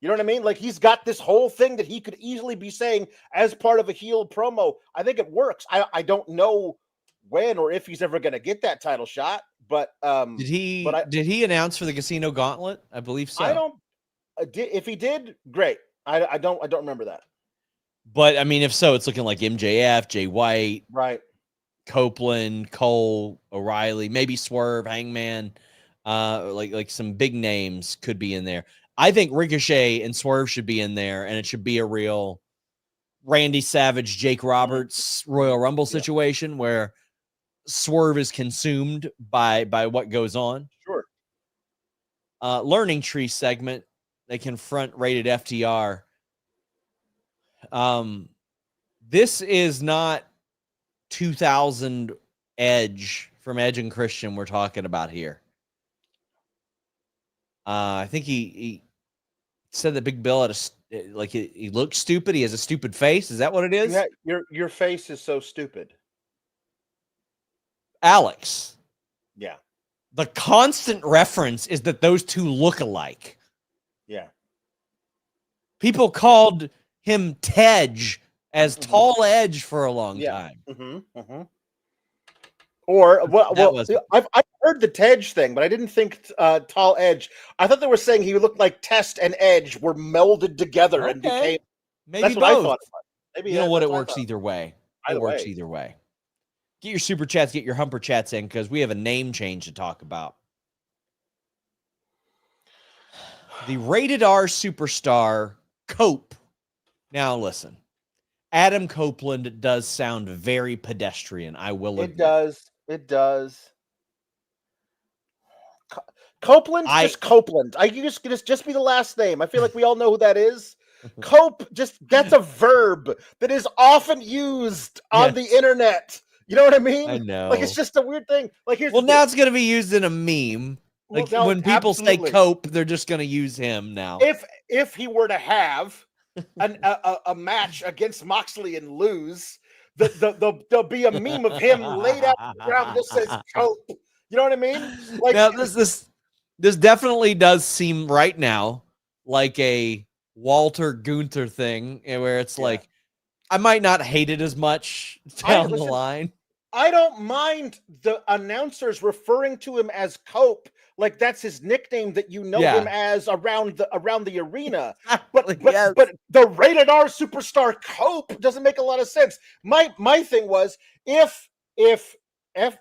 You know what I mean? Like, he's got this whole thing that he could easily be saying as part of a heel promo. I think it works. I don't know when or if he's ever going to get that title shot, but did he announce for the Casino Gauntlet? I believe so. I don't. If he did, great. I don't remember that. But I mean, if so, it's looking like MJF, Jay White, right? Copeland, Cole, O'Reilly, maybe Swerve, Hangman, like some big names could be in there. I think Ricochet and Swerve should be in there, and it should be a real Randy Savage, Jake Roberts Royal Rumble situation where Swerve is consumed by what goes on. Sure. Learning tree segment. They confront rated FTR. This is not 2000 Edge from Edge and Christian we're talking about here. I think he said that Big Bill had he looks stupid. He has a stupid face. Is that what it is? Your face is so stupid. Alex. Yeah. The constant reference is that those two look alike. Yeah. People called him Tej as Tall Edge for a long time. Or I've heard the Tej thing, but I didn't think Tall Edge. I thought they were saying he looked like Test and Edge were melded together and became. Maybe that's both. what I thought. Maybe you know what? It works either way. It works either way. Get your super chats, get your humper chats in because we have a name change to talk about. The rated R superstar Cope. Now listen, Adam Copeland does sound very pedestrian. I will admit. It does. Copeland, just Copeland. You just be the last name. I feel like we all know who that is. Cope, that's a verb that is often used on the internet. You know what I mean? I know. Like, it's just a weird thing. Like, now it's going to be used in a meme. Like, when people say Cope, they're just going to use him now. If he were to have a match against Moxley and lose, there'll be a meme of him laid out on the ground that says Cope. You know what I mean? Like, now this definitely does seem right now like a Walter Gunther thing, where it's like, I might not hate it as much down the line. I don't mind the announcers referring to him as Cope, like that's his nickname that you know him as around the arena. But the rated R superstar Cope doesn't make a lot of sense. My thing was if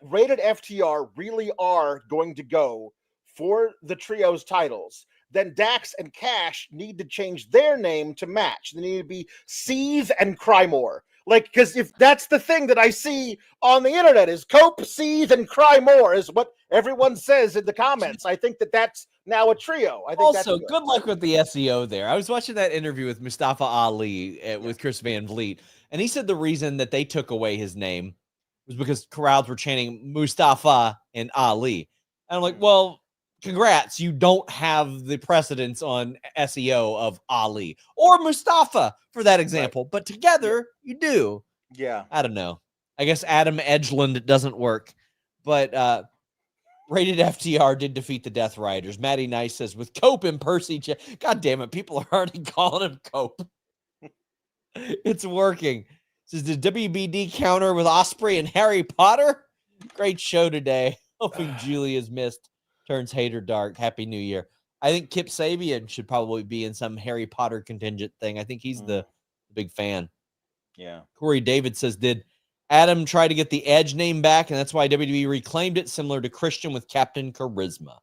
rated FTR really are going to go for the trios titles, then Dax and Cash need to change their name to match. They need to be Seethe and Cry More. Like, because if that's the thing that I see on the internet is Cope, Seethe, and Cry More is what everyone says in the comments. I think that that's now a trio. I think also, that's good luck with the SEO there. I was watching that interview with Mustafa Ali with Chris Van Vliet, and he said the reason that they took away his name was because crowds were chanting Mustafa and Ali. And I'm like, well, congrats. You don't have the precedence on SEO of Ali or Mustafa for that example, but together you do. Yeah. I don't know. I guess Adam Edgeland doesn't work, but Rated FTR did defeat the Death Riders. Matty Nice says, with Cope and Percy, God damn it, people are already calling him Cope. It's working. Says the WBD counter with Osprey and Harry Potter. Great show today. Hoping Julia's missed turns hater dark. Happy New Year. I think Kip Sabian should probably be in some Harry Potter contingent thing. I think he's the big fan. Yeah. Corey David says, did Adam try to get the Edge name back, and that's why WWE reclaimed it, similar to Christian with Captain Charisma?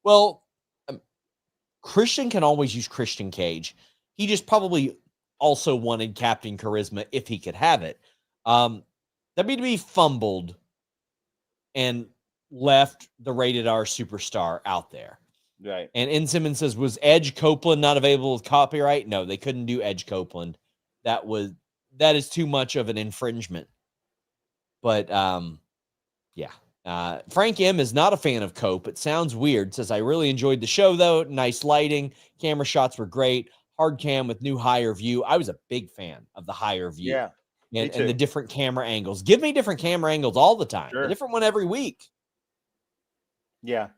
Well, Christian can always use Christian Cage. He just probably also wanted Captain Charisma if he could have it. WWE fumbled and left the Rated R Superstar out there. Right. And N. Simmons says, was Edge Copeland not available with copyright? No, they couldn't do Edge Copeland. That is too much of an infringement. But Frank M is not a fan of Cope. It sounds weird. Says, I really enjoyed the show, though. Nice lighting. Camera shots were great. Hard cam with new higher view. I was a big fan of the higher view. Yeah. And the different camera angles. Give me different camera angles all the time. Sure. A different one every week. Yeah.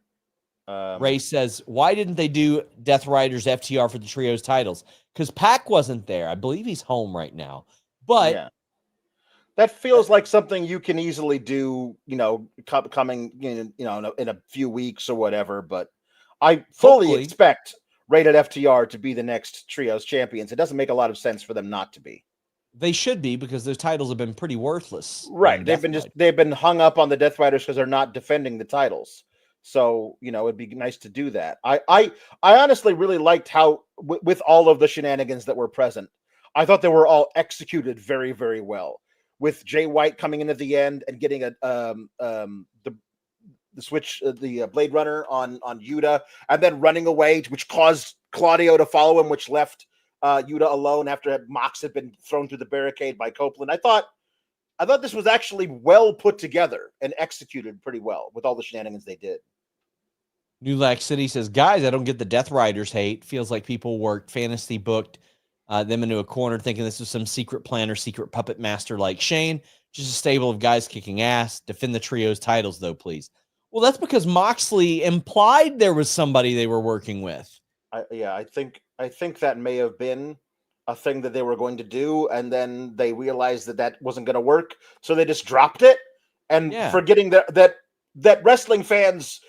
Ray says, why didn't they do Death Riders FTR for the trios titles? Because Pac wasn't there. I believe he's home right now. But that feels like something you can easily do, coming in a few weeks or whatever. But I fully expect Rated FTR to be the next trios champions. It doesn't make a lot of sense for them not to be. They should be, because those titles have been pretty worthless. Right. They've been hung up on the Death Riders because they're not defending the titles. So, it'd be nice to do that. I honestly really liked how, with all of the shenanigans that were present, I thought they were all executed very, very well. With Jay White coming in at the end and getting the switch, the Blade Runner on Yuta, and then running away, which caused Claudio to follow him, which left Yuta alone after Mox had been thrown through the barricade by Copeland. I thought this was actually well put together and executed pretty well with all the shenanigans they did. New Lac City says, guys, I don't get the Death Riders hate. Feels like people worked fantasy booked them into a corner thinking this was some secret plan or secret puppet master like Shane. Just a stable of guys kicking ass. Defend the trios titles, though, please. Well, that's because Moxley implied there was somebody they were working with. I think that may have been a thing that they were going to do, and then they realized that wasn't going to work, so they just dropped it. And forgetting that wrestling fans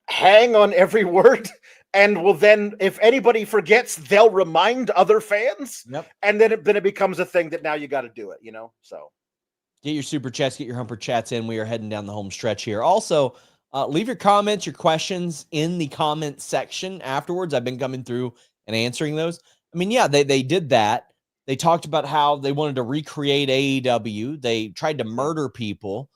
hang on every word, and will then, if anybody forgets, they'll remind other fans. Yep. And then it becomes a thing that now you got to do it. So get your super chats, get your humper chats in. We are heading down the home stretch here. Also, leave your comments, your questions in the comment section afterwards. I've been coming through and answering those. I mean, they did that. They talked about how they wanted to recreate AEW. They tried to murder people.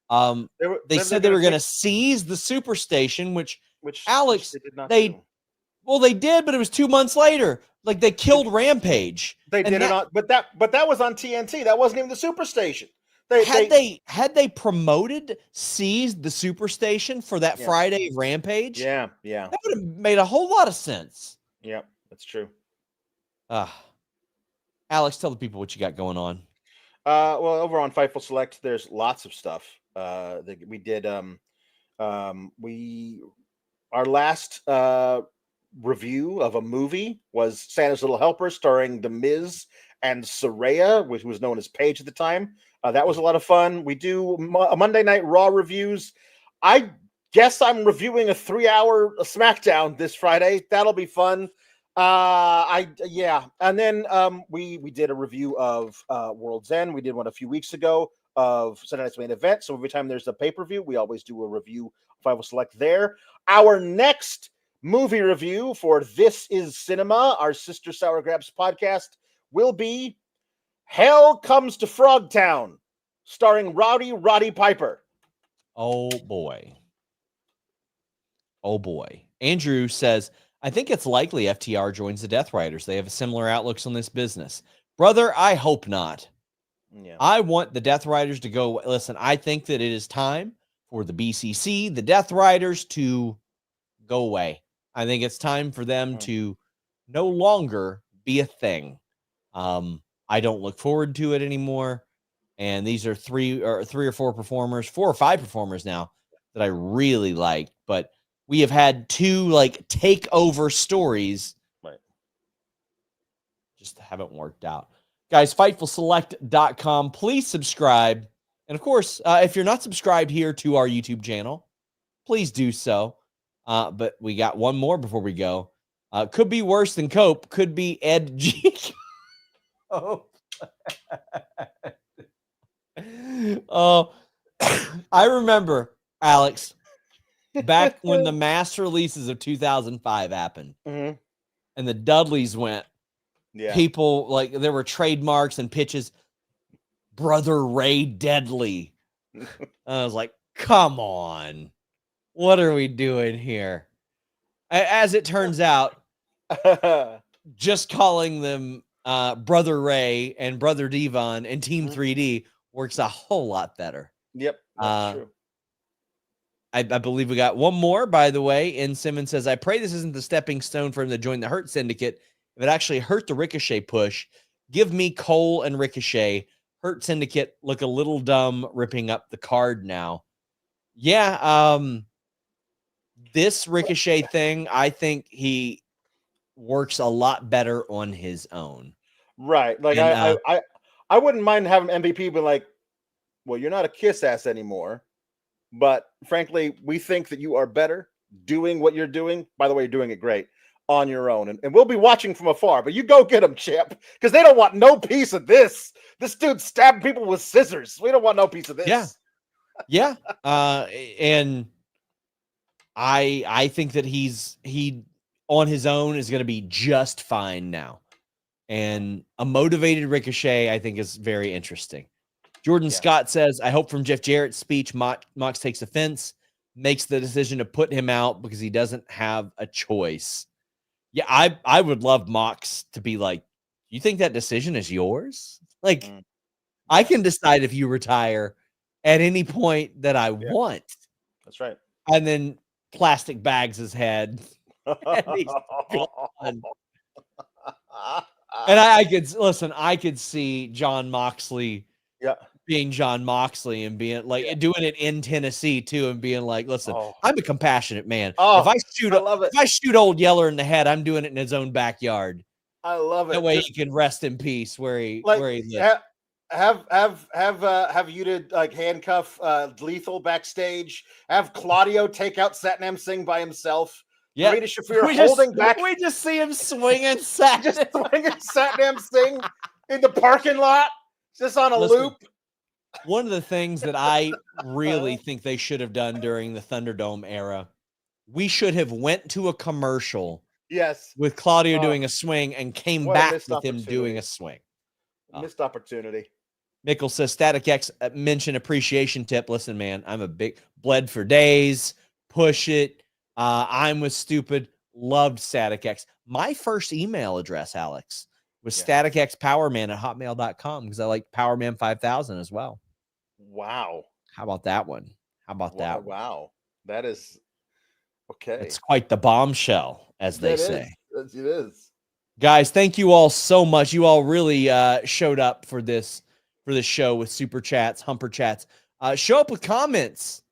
They said they were going to seize the Superstation, which Alex, they did not do. Well, they did, but it was 2 months later. Like, they killed Rampage. They did it on, but that was on TNT. That wasn't even the Superstation. Had they promoted seized the Superstation for that Friday of Rampage? Yeah. That would have made a whole lot of sense. Yeah, that's true. Alex, tell the people what you got going on. Well, over on Fightful Select, there's lots of stuff. We did our last review of a movie was Santa's Little Helper, starring The Miz and Saraya, which was known as Paige at the time. That was a lot of fun. We do Monday Night Raw reviews. I guess I'm reviewing a 3-hour SmackDown this Friday. That'll be fun. And then we did a review of World's End. We did one a few weeks ago of Sunday Night's Main Event. So every time there's a pay-per-view, we always do a review of Fightful Select there. Our next movie review for This Is Cinema, our sister Sour Grabs podcast, will be Hell Comes to Frogtown, starring Roddy Piper. Oh, boy. Oh, boy. Andrew says, I think it's likely FTR joins the Death Riders. They have similar outlooks on this business. Brother, I hope not. Yeah. I want the Death Riders to go. Listen, I think that it is time for the BCC, the Death Riders, to go away. I think it's time for them to no longer be a thing. I don't look forward to it anymore. And these are three or four or five performers now that I really like. But we have had two like takeover stories. Right. Just haven't worked out. Guys, FightfulSelect.com. Please subscribe. And of course, if you're not subscribed here to our YouTube channel, please do so. But we got one more before we go. Could be worse than Cope. Could be Ed G. Oh. Oh, I remember, Alex, back when the mass releases of 2005 happened, and the Dudleys went. Yeah. People, like, there were trademarks and pitches. Brother Ray Deadly. I was like, come on. What are we doing here? As it turns out, just calling them Brother Ray and Brother Devon and Team 3D works a whole lot better. Yep, that's true. I believe we got one more, by the way. And Simmons says, I pray this isn't the stepping stone for him to join the Hurt Syndicate. If it actually hurt the Ricochet push, give me Cole and Ricochet. Hurt Syndicate look a little dumb ripping up the card now. Yeah, this Ricochet thing, I think he works a lot better on his own. Right. Like, and, I wouldn't mind having MVP be like, well, you're not a kiss ass anymore. But frankly, we think that you are better doing what you're doing. By the way, you're doing it great on your own. And we'll be watching from afar, but you go get them, champ, because they don't want no piece of this. This dude stabbed people with scissors. We don't want no piece of this. Yeah. Yeah. And I think that he on his own is going to be just fine now. And a motivated Ricochet, I think, is very interesting. Jordan Scott says, I hope from Jeff Jarrett's speech, Mox takes offense, makes the decision to put him out because he doesn't have a choice. Yeah, I would love Mox to be like, you think that decision is yours? Like, I can decide if you retire at any point that I want. That's right. And then plastic bags his head. And he's gone. And I could see John Moxley being John Moxley and being like doing it in Tennessee too, and being like, listen, I'm a compassionate man. If I shoot old Yeller in the head, I'm doing it in his own backyard. I love it. That way he can rest in peace where he lives. Have Yuta like handcuff Lethal backstage. Have Claudio take out Satnam Singh by himself. Yeah, Rita Shafir holding back. We just see him swinging Satnam Singh in the parking lot, just on a loop. One of the things that I really think they should have done during the Thunderdome era, we should have went to a commercial. Yes, with Claudio doing a swing and came back with him doing a swing. Missed opportunity. Mickle says, Static X mention appreciation tip. Listen, man, I'm a big bled for days. Push it. I'm with stupid. Loved Static X. My first email address, Alex, was staticxpowerman@hotmail.com because I like Powerman 5000 as well. Wow. How about that one? That one? Wow. That is okay. It's quite the bombshell, as they say. It is. Guys, thank you all so much. You all really showed up for this show with super chats, humper chats. Show up with comments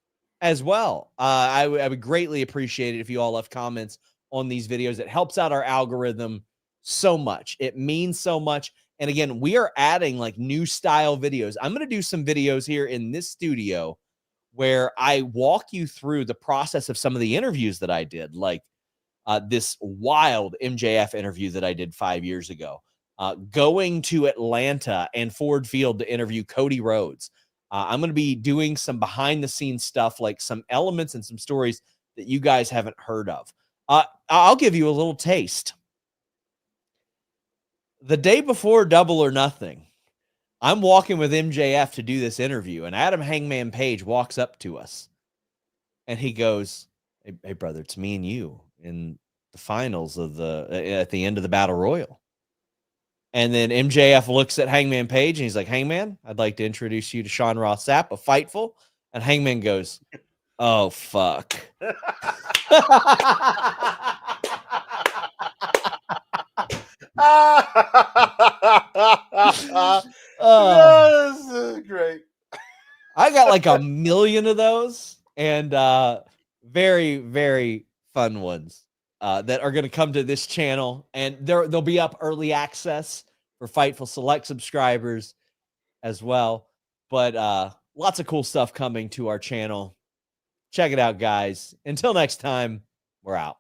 as well. I would greatly appreciate it if you all left comments on these videos. It helps out our algorithm so much. It means so much. And again, we are adding like new style videos. I'm going to do some videos here in this studio where I walk you through the process of some of the interviews that I did, like this wild MJF interview that I did 5 years ago, going to Atlanta and Ford Field to interview Cody Rhodes. I'm going to be doing some behind the scenes stuff, like some elements and some stories that you guys haven't heard of. I'll give you a little taste. The day before Double or Nothing, I'm walking with MJF to do this interview, and Adam Hangman Page walks up to us, and he goes, "Hey, brother, it's me and you in the finals of at the end of the Battle Royal." And then MJF looks at Hangman Page, and he's like, "Hangman, I'd like to introduce you to Sean Ross Sapp of Fightful." And Hangman goes, "Oh, fuck." This is great. I got like 1 million of those, and very, very fun ones that are going to come to this channel, and they'll be up early access for Fightful Select subscribers as well. But lots of cool stuff coming to our channel. Check it out, guys. Until next time, we're out.